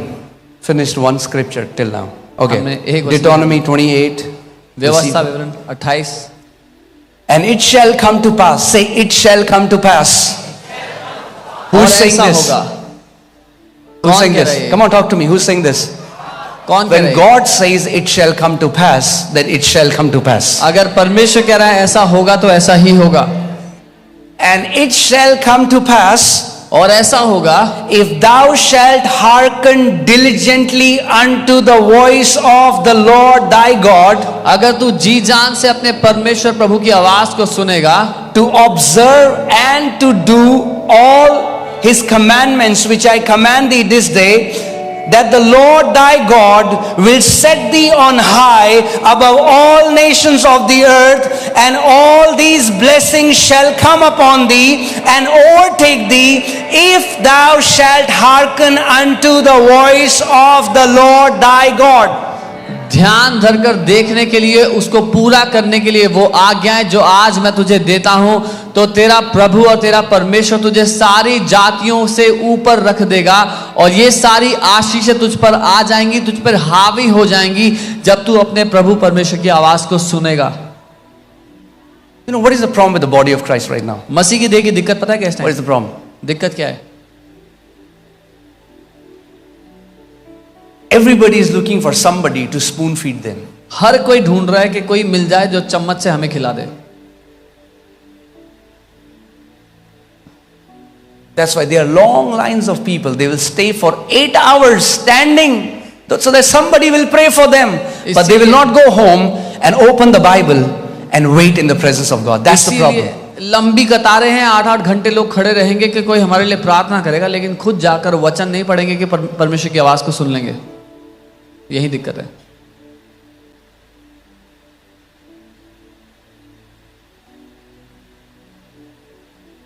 finished one scripture till now. Okay. हमने एक वचन- Deuteronomy 28. व्यवस्था विवरण 28. And it shall come to pass. Say, it shall come to pass. और Who's saying ऐसा this? होगा. Who's कौन saying कह this? रहा है? Come on, talk to me. Who's saying this? कौन कह When रहा है? God says it shall come to pass, then it shall come to pass. अगर परमेश्वर कह रहा है ऐसा होगा तो ऐसा ही होगा. And it shall come to pass, और ऐसा होगा if thou shalt hearken diligently unto the voice of the Lord thy God, अगर तू जी जान से अपने परमेश्वर प्रभु की आवाज को सुनेगा, to observe and to do all his commandments which I command thee this day, that the Lord thy God will set thee on high above all nations of the earth, and all these blessings shall come upon thee and overtake thee, if thou shalt hearken unto the voice of the Lord thy God. ध्यान धरकर देखने के लिए, उसको पूरा करने के लिए वो आज्ञाएं जो आज मैं तुझे देता हूं, तो तेरा प्रभु और तेरा परमेश्वर तुझे सारी जातियों से ऊपर रख देगा, और ये सारी आशीषें तुझ पर आ जाएंगी, तुझ पर हावी हो जाएंगी जब तू अपने प्रभु परमेश्वर की आवाज को सुनेगा. You know, what is the problem with the body of Christ right now? मसीह की देह की दिक्कत पता है क्या What is है? the problem? दिक्कत क्या है? Everybody is looking for somebody to spoon feed them. हर कोई ढूंढ रहा है कि कोई मिल जाए जो चम्मच से हमें खिला दे. That's why there are long lines of people. They will stay for 8 hours standing so that somebody will pray for them. But they will not go home and open the Bible and wait in the presence of God. That's the problem. इसीलिए लंबी कतारें हैं, 8-8 घंटे लोग खड़े रहेंगे कि कोई हमारे लिए प्रार्थना करेगा, लेकिन खुद जाकर वचन नहीं पढ़ेंगे कि परमेश्वर की आवाज को सुन लेंगे. यही दिक्कत है.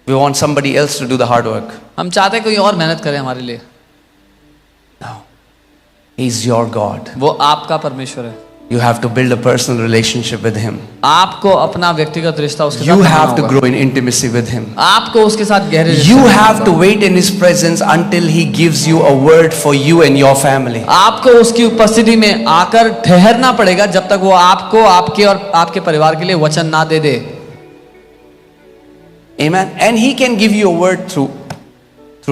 We want somebody else to do the hard work. हम चाहते हैं कोई और मेहनत करे हमारे लिए. No. He's your God. वो आपका परमेश्वर है. You have to build a personal relationship with Him. आपको अपना व्यक्तिगत रिश्ता उसके साथ You बनाना have to होगा. grow in intimacy with Him. आपको उसके साथ गहरे रिश्ते You में have रहना to होगा. wait in His presence until He gives you a word for you and your family. आपको उसकी उपस्थिति में आकर ठहरना पड़ेगा जब तक वो आपको, आपके और आपके परिवार के लिए वचन ना दे दे. Amen. And He can give you a word through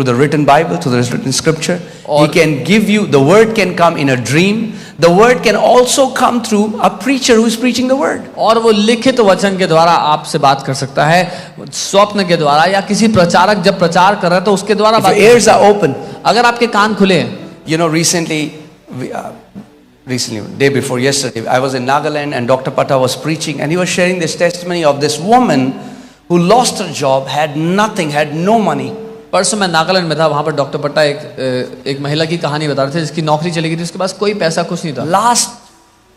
the written Bible, through the written scripture. He can give you, the word can come in a dream. The word can also come through a preacher who is preaching the word. और वो लिखित वचन के द्वारा आपसे बात कर सकता है, स्वप्न के द्वारा, या किसी प्रचारक जब प्रचार कर रहा है तो उसके द्वारा If बात your ears are open. अगर आपके कान खुले हैं. You know, recently, day before yesterday, I was in Nagaland and Dr. Pata was preaching, and he was sharing this testimony of this woman who lost her job, had nothing, had no money. परसों मैं नागालैंड में था, वहां पर doctor पट्टा एक महिला की कहानी बता रहे थे जिसकी नौकरी चली गई थी, उसके पास कोई पैसा कुछ नहीं था. Last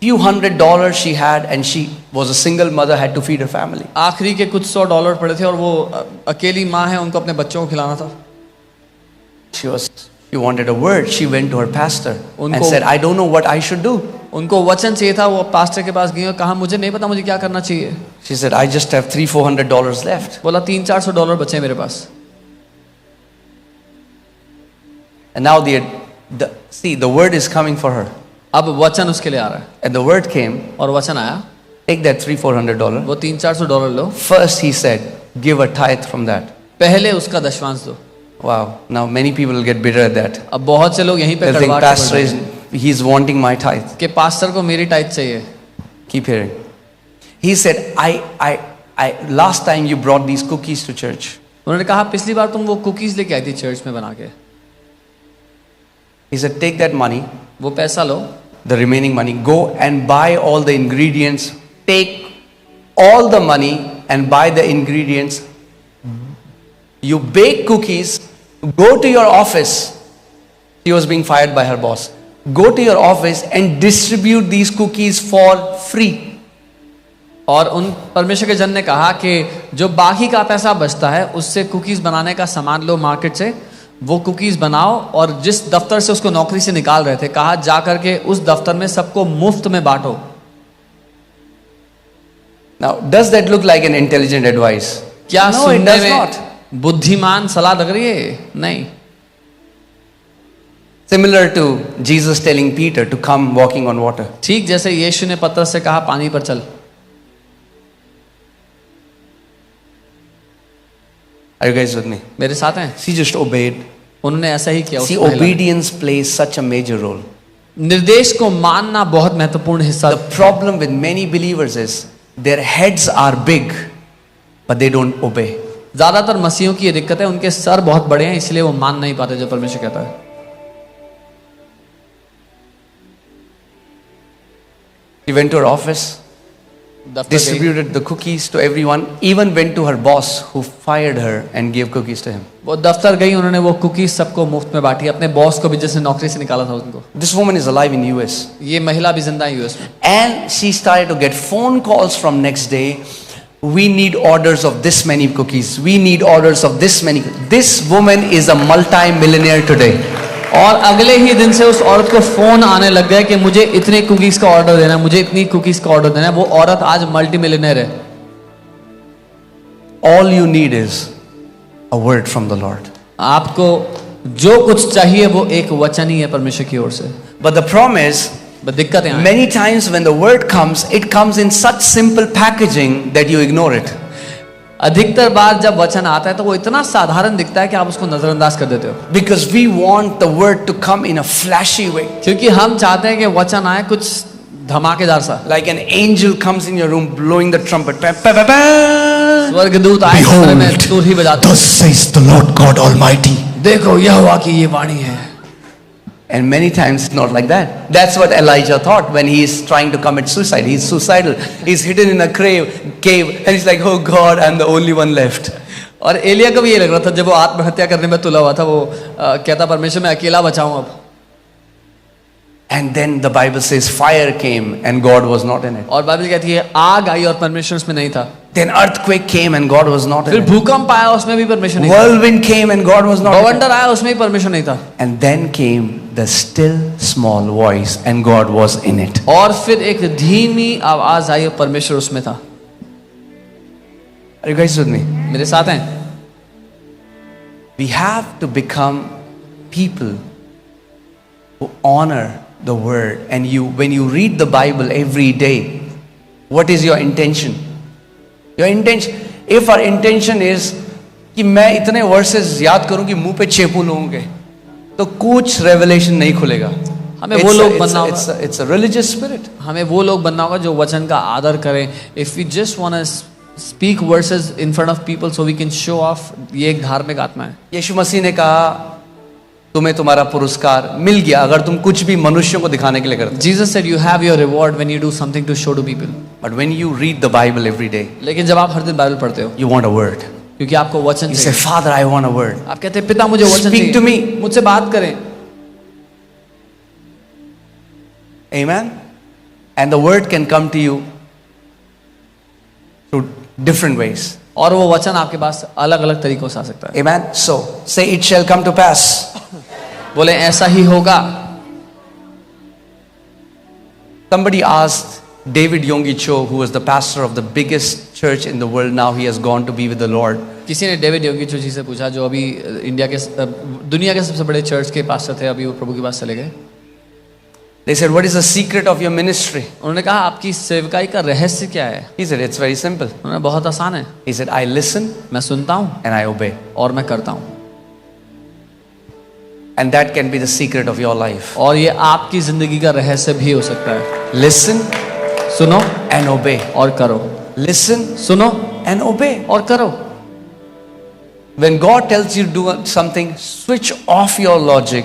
few $100 she had, and she was a single mother, had to feed her family. आखिरी के कुछ $100 पड़े थे और वो अकेली माँ है, उनको अपने बच्चों को खिलाना था. She wanted a word. She went to her pastor and उनको- said, I don't know what I should do. उनको वचन चाहिए था. वो पास्टर के पास गई और कहा मुझे नहीं पता मुझे क्या करना चाहिए. She said, I just have $300-400 left. बोला $300-400 बचे हैं मेरे पास. And now the word is coming for her. अब वचन उसके लिए आ रहा है. And the word came, और वचन आया, take that $300-400. वो $300-400 लो, First he said, give a tithe from that. पहले उसका दशमांश दो. Wow. Now many people will get bitter at that. अब बहुत से लोग यहीं पे They'll think, कड़वाहट pastor से is, बोल he's wanting my tithe. रहे हैं कि पास्टर को मेरी टाइट चाहिए. Keep hearing. He said, last time you brought these cookies to church. उन्होंने कहा पिछली बार तुम वो कुकीज लेके आई थी चर्च में बना के. He said, take that money, वो पैसा लो, the remaining money, go and buy all the ingredients. Take all the money and buy the ingredients. You bake cookies, go to your office. She was being fired by her boss. go to your office and distribute these cookies for free. और उन परमेश्वर के जन ने कहा कि जो बाकी का पैसा बचता है उससे कुकीज बनाने का सामान लो मार्केट से, वो कुकीज बनाओ और जिस दफ्तर से उसको नौकरी से निकाल रहे थे कहा जा करके उस दफ्तर में सबको मुफ्त में बांटो। Now, does that look like an intelligent advice? क्या No, it सुनने does में not. बुद्धिमान सलाह लग रही है? नहीं। Similar to Jesus telling Peter to come walking on water. ठीक जैसे यीशु ने पतरस से कहा पानी पर चल। Are you guys with me? मेरे साथ हैं? She just obeyed. उन्होंने ऐसा ही किया। उस See, महिला ने। obedience plays such a major role. निर्देश को मानना बहुत महत्वपूर्ण हिस्सा। The problem with many believers is their heads are big, but they don't obey. ज्यादातर मसीहों की ये दिक्कत है, उनके सर बहुत बड़े हैं इसलिए वो मान नहीं पाते जो परमेश्वर कहता है। She went to her office, दफ्तर गई। distributed the cookies to everyone, even went to her boss who fired her and gave cookies to him. वो दफ्तर गई, उन्होंने वो कुकीज सबको मुफ्त में बांटी, अपने बॉस को भी जिसने नौकरी से निकाला था उनको। This woman is alive in US. ये महिला भी जिंदा है यूएस में। And she started to get phone calls from next day. We need orders of this many cookies. We need orders of this many. This woman is a multi-millionaire today. और अगले ही दिन से उस औरत को फोन आने लग गए कि मुझे इतने कुकीज का ऑर्डर देना है, मुझे इतनी कुकीज का ऑर्डर देना है। वो औरत आज मल्टी मिलियनेयर है। All you need is a word from the Lord. आपको जो कुछ चाहिए वो एक वचन ही है परमेश्वर की ओर से। But the problem is, बस दिक्कत है many times when the word comes, it comes in such simple packaging that you ignore it. अधिकतर बार जब वचन आता है तो वो इतना साधारण दिखता है कि आप उसको नजरअंदाज कर देते हो। Because we want the word to come in a flashy way. क्योंकि हम चाहते हैं कि वचन आए कुछ धमाकेदार सा, Like an angel comes in your room blowing the trumpet. Pa, pa, pa, pa. स्वर्गदूत आए कमरे में तुरही बजाते Thus says the Lord God Almighty. देखो यहोवा की ये वाणी है। And many times it's not like that. That's what Elijah thought when he is trying to commit suicide. He's suicidal. He's hidden in a cave and he's like, oh God, I'm the only one left. और एलिया को भी ये लग रहा था जब वो आत्महत्या करने में तुला हुआ था, वो कहता परमेश्वर मैं अकेला बचाऊं अब। And then the Bible says fire came and God was not in it. और बाइबल कहती है आग आई और परमेश्वर उसमें नहीं था। Then earthquake came and God was not in फिर it. भूकंप आया उसमें भी परमेश्वर नहीं था। Whirlwind came and God was not in it. बवंडर आया उसमें भी परमेश्वर नहीं था। And then came the still small voice and God was in it. और फिर एक धीमी आवाज आई और परमेश्वर उसमें था। Are you guys with me? मेरे साथ हैं? We have to become people who honor the word. And when you read the Bible every day, what is your intention? Your intention, if our intention is कि मैं इतने versus याद करूं कि मुंह पे चेपू लोगों के, तो कुछ रेवलेशन नहीं खुलेगा। हमें वो लोग बनना होगा। It's a religious spirit. हमें वो लोग बनना होगा जो वचन का आदर करें। If we just want to speak verses in front of people so we can show off, ये एक धार्मिक आत्मा है। यीशु मसीह ने कहा तुम्हें तुम्हारा पुरस्कार मिल गया अगर तुम कुछ भी मनुष्यों को दिखाने के लिए करते। Jesus said you have your reward when you do something to show to people. But when you read the Bible every day, लेकिन जब आप हर दिन बाइबल पढ़ते हो you want a word. क्योंकि आपको वचन You say, चाहिए। Father, I want a word. आप कहते हैं पिता मुझे वचन Speak to चाहिए, me. मुझसे बात करें। Amen. And the word can come to you through different ways. और वो वचन आपके पास अलग अलग तरीकों से आ सकता है। Amen. So say it shall come to pass. बोले ऐसा ही होगा। Somebody asked David Yonggi Cho, who was the pastor of the biggest church in the world, now he has gone to be with the Lord. किसी ने David योगी चो जी से पूछा जो अभी इंडिया के दुनिया के सबसे बड़े चर्च के पास्टर थे, अभी वो प्रभु के पास चले गए। They said, what is the secret of your ministry? उन्होंने कहा आपकी सेवकाई का रहस्य क्या है? He said, it's very simple. उन्होंने बहुत आसान है। He said, I listen मैं सुनता हूँ and I obey. और मैं करता हूँ। And that can be the secret of your life. और ये आपकी जिंदगी का रहस्य भी हो सकता है। Listen सुनो and obey. और करो। Listen सुनो and obey. और करो। When God tells you to do something, switch off your logic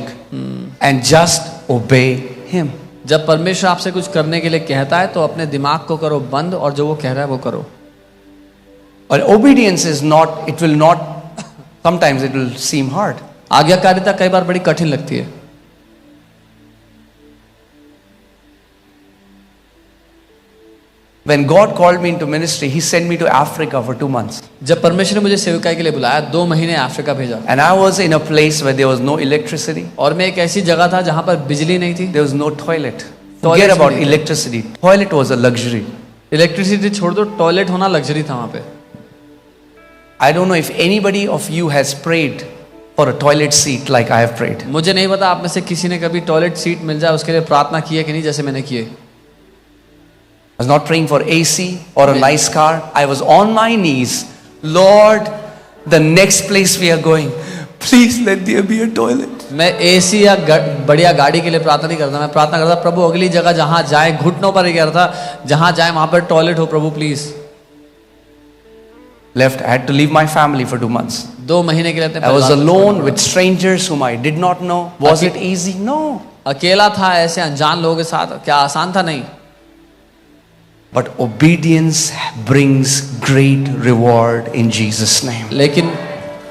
and just obey Him. जब परमेश्वर आपसे कुछ करने के लिए कहता है तो अपने दिमाग को करो बंद और जो वो कह रहा है वो करो। But obedience is not, it will not, sometimes it will seem hard. आज्ञाकारिता कई बार बड़ी कठिन लगती है। When God called me into ministry, He sent me to Africa for 2 months. जब परमेश्वर ने मुझे सेवकाई के लिए बुलाया 2 महीने अफ्रीका भेजा, And I was in a place where there was no electricity, और मैं एक ऐसी जगह था जहां पर बिजली नहीं थी, there was no toilet. Toilets Forget about भी नहीं थे। electricity. Toilet was a luxury. Electricity छोड़ दो, टॉयलेट होना लग्जरी था वहां पे। I don't know if anybody of you has prayed for a toilet seat like I have prayed. मुझे नहीं पता आप में से किसी ने कभी टॉयलेट सीट मिल जाए उसके लिए प्रार्थना की है कि नहीं, जैसे मैंने की है। I was not praying for AC or a nice car. I was on my knees. Lord, the next place we are going, please let there be a toilet. मैं एसी या बढ़िया गाड़ी के लिए प्रार्थना नहीं करता, मैं प्रार्थना करता प्रभु अगली जगह जहां जाए, घुटनों पर ही कह रहा था जहां जाए वहां पर टॉयलेट हो प्रभु please. Left. I had to leave my family for 2 months. 2 महीने के लिए अपने I was परिवार को alone छोड़ना with strangers whom I did not know. Was it easy? No. पड़ा। अकेला था ऐसे अनजान लोगों के साथ, क्या आसान था? नहीं। But obedience brings great reward in Jesus' name. लेकिन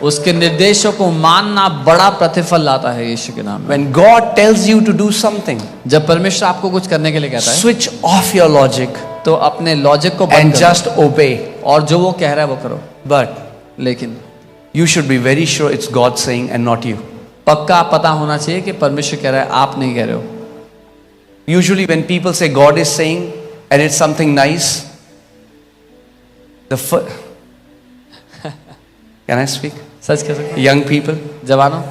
उसके निर्देशों को मानना बड़ा प्रतिफल लाता है यीशु के नाम में। When God tells you to do something, जब परमेश्वर आपको कुछ करने के लिए कहता है switch off your logic तो अपने लॉजिक को बंद and करो just obey. और जो वो कह रहा है वो करो। But लेकिन you should be very sure it's God saying and not you. पक्का पता होना चाहिए कि परमेश्वर कह रहा है, आप नहीं कह रहे हो। Usually when people say God is saying and it's something nice, can I speak? सच कह सकते Young people, जवानों,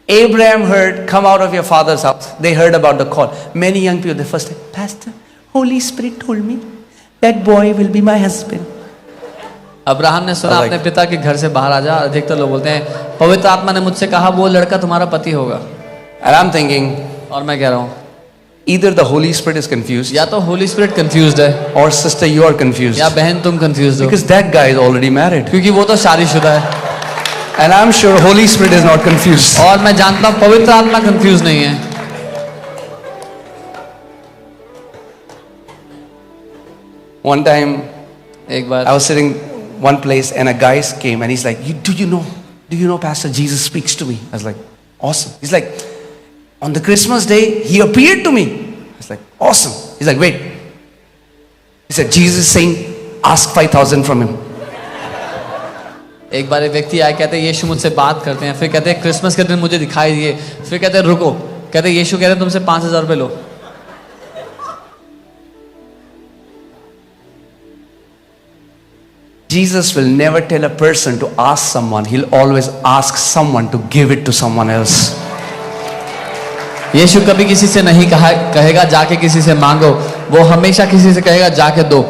Abraham heard, come out of your father's house. They heard about the call. Many young people, the first time, Pastor, Holy Spirit told me that boy will be my husband. Abraham ने सुना अपने पिता के घर से बाहर आ जा। अधिकतर लोग बोलते हैं पवित्र आत्मा ने मुझसे कहा वो लड़का तुम्हारा पति होगा। And I'm thinking, और मैं कह रहा हूँ either the Holy Spirit is confused, या तो होली स्पिरिट कंफ्यूज्ड है, or sister, you are confused. या बहन तुम कंफ्यूज्ड हो, Because that guy is already married. क्योंकि वो तो शादीशुदा है। And I'm sure Holy Spirit is not confused. और मैं जानता हूँ पवित्र आत्मा कंफ्यूज नहीं है। One time, एक बार I was sitting one place and a guy came and he's like, do you know, Pastor, Jesus speaks to me. I was like, awesome. He's like, on the Christmas day, he appeared to me. I was like, awesome. He's like, wait. He said, Jesus is saying, ask 5,000 from him. एक बार एक व्यक्ति आए, कहते हैं यीशु मुझसे बात करते हैं, फिर कहते हैं क्रिसमस के दिन मुझे दिखाई दिए, फिर कहते हैं रुको, कहते हैं यीशु कह रहे हैं तुमसे 5,000 रुपए लो। Jesus will never tell a person to ask someone. He'll always ask someone to give it to someone else. यीशु कभी किसी से नहीं कहेगा जाके किसी से मांगो, वो हमेशा किसी से कहेगा जाके दो।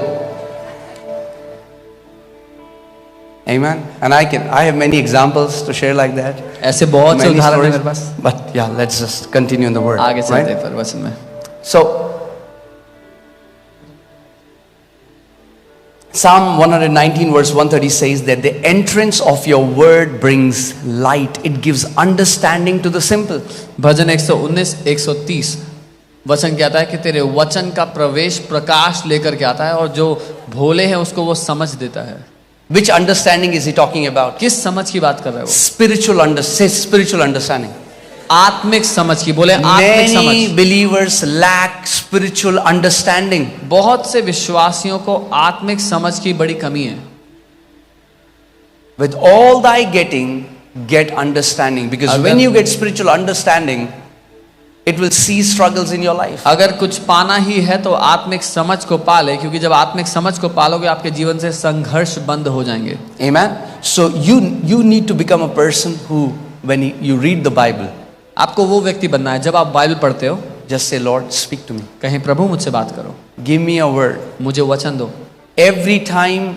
Amen. And I have many examples to share like that. ऐसे बहुत से Many उदाहरण हैं stories. मेरे पास। But yeah, let's just continue in the word. आगे चलते हैं Right? फिर वचन में। So, Psalm 119 verse 130 says that the entrance of your word brings light. It gives understanding to the simple. भजन 119 130 वचन कहता है कि तेरे वचन का प्रवेश प्रकाश लेकर के आता है और जो भोले हैं उसको वो समझ देता है। Which understanding is he talking about? किस समझ की बात कर रहा है वो? Spiritual understanding. आत्मिक समझ की, बोले आत्मिक Many समझ। believers lack spiritual understanding. बहुत से विश्वासियों को आत्मिक समझ की बड़ी कमी है। With all thy getting, get understanding. Because when you get spiritual understanding, it will cease struggles in your life. अगर कुछ पाना ही है तो आत्मिक समझ को पाले, क्योंकि जब आत्मिक समझ को पालोगे आपके जीवन से संघर्ष बंद हो जाएंगे। Amen. So you need to become a person who, when you read the Bible, आपको वो व्यक्ति बनना है जब आप बाइबल पढ़ते हो just say, Lord, speak to me. कहीं प्रभु मुझसे बात करो, Give me a word. मुझे वचन दो। Every time,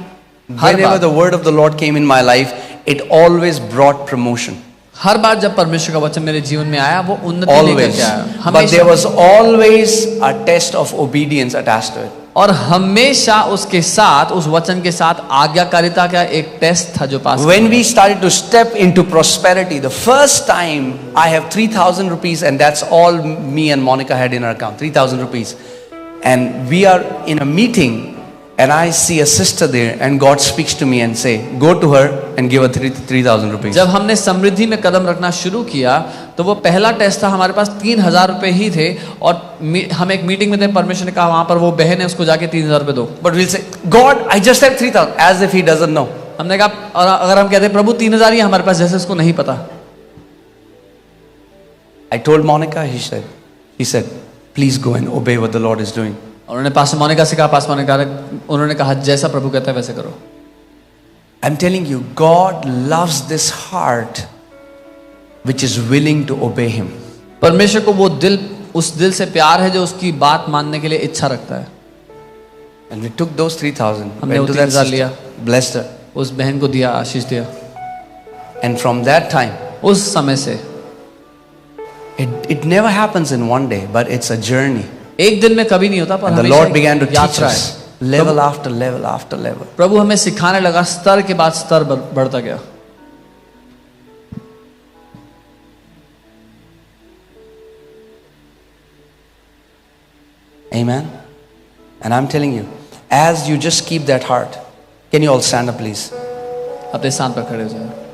her whenever bar. the word of the Lord came in my life, it always brought promotion. हर बार जब परमेश्वर का वचन मेरे जीवन में आया वो उन्नति लेकर Always. के आया। But there हमेशा। was always a test of obedience attached to it. और हमेशा उसके साथ, उस वचन के साथ आज्ञाकारिता का एक टेस्ट था जो पास। When we started to step into prosperity, the first time I have 3,000 rupees and that's all me and Monica had in our account, 3,000 rupees. And we are in a meeting and I see a sister there and God speaks to me and say, go to her and give her 3,000 rupees. जब हमने समृद्धि में कदम रखना शुरू किया तो वो पहला test था, हमारे पास 3,000 रुपए ही थे और हम एक मीटिंग में थे, परमेश्वर ने कहा वहां पर वो बहन है उसको जाके 3,000 रुपए दो। But we'll say, God, I just have 3,000, as if He doesn't know. हमने कहा, और अगर हम कहते प्रभु 3,000 ही है हमारे पास, जैसे उसको नहीं पता। I told Monica, he said, please go and obey what the Lord is doing. उन्होंने पास्टर मोनिका से कहा, पास्टर मोनिका उन्होंने कहा जैसा प्रभु कहता है वैसे करो। I'm telling you, God loves this heart which is willing to obey Him. परमेश्वर को वो दिल, उस दिल से प्यार है जो उसकी बात मानने के लिए इच्छा रखता है। And we took those 3,000, हमने went वो to that 3,000 लिया, sister, blessed her. उस बहन को दिया, आशीष दिया। And from that time, उस समय से it never happens in one day, but it's a journey. एक दिन में कभी नहीं होता, पर And the हमेशा Lord एक began to teach यात्रा us है। level after level after level. प्रभु हमें सिखाने लगा, स्तर के बाद स्तर बढ़ता गया। Amen. And I'm telling you, as you just keep that heart, can you all stand up, please? अपने स्थान पर खड़े हो जाए।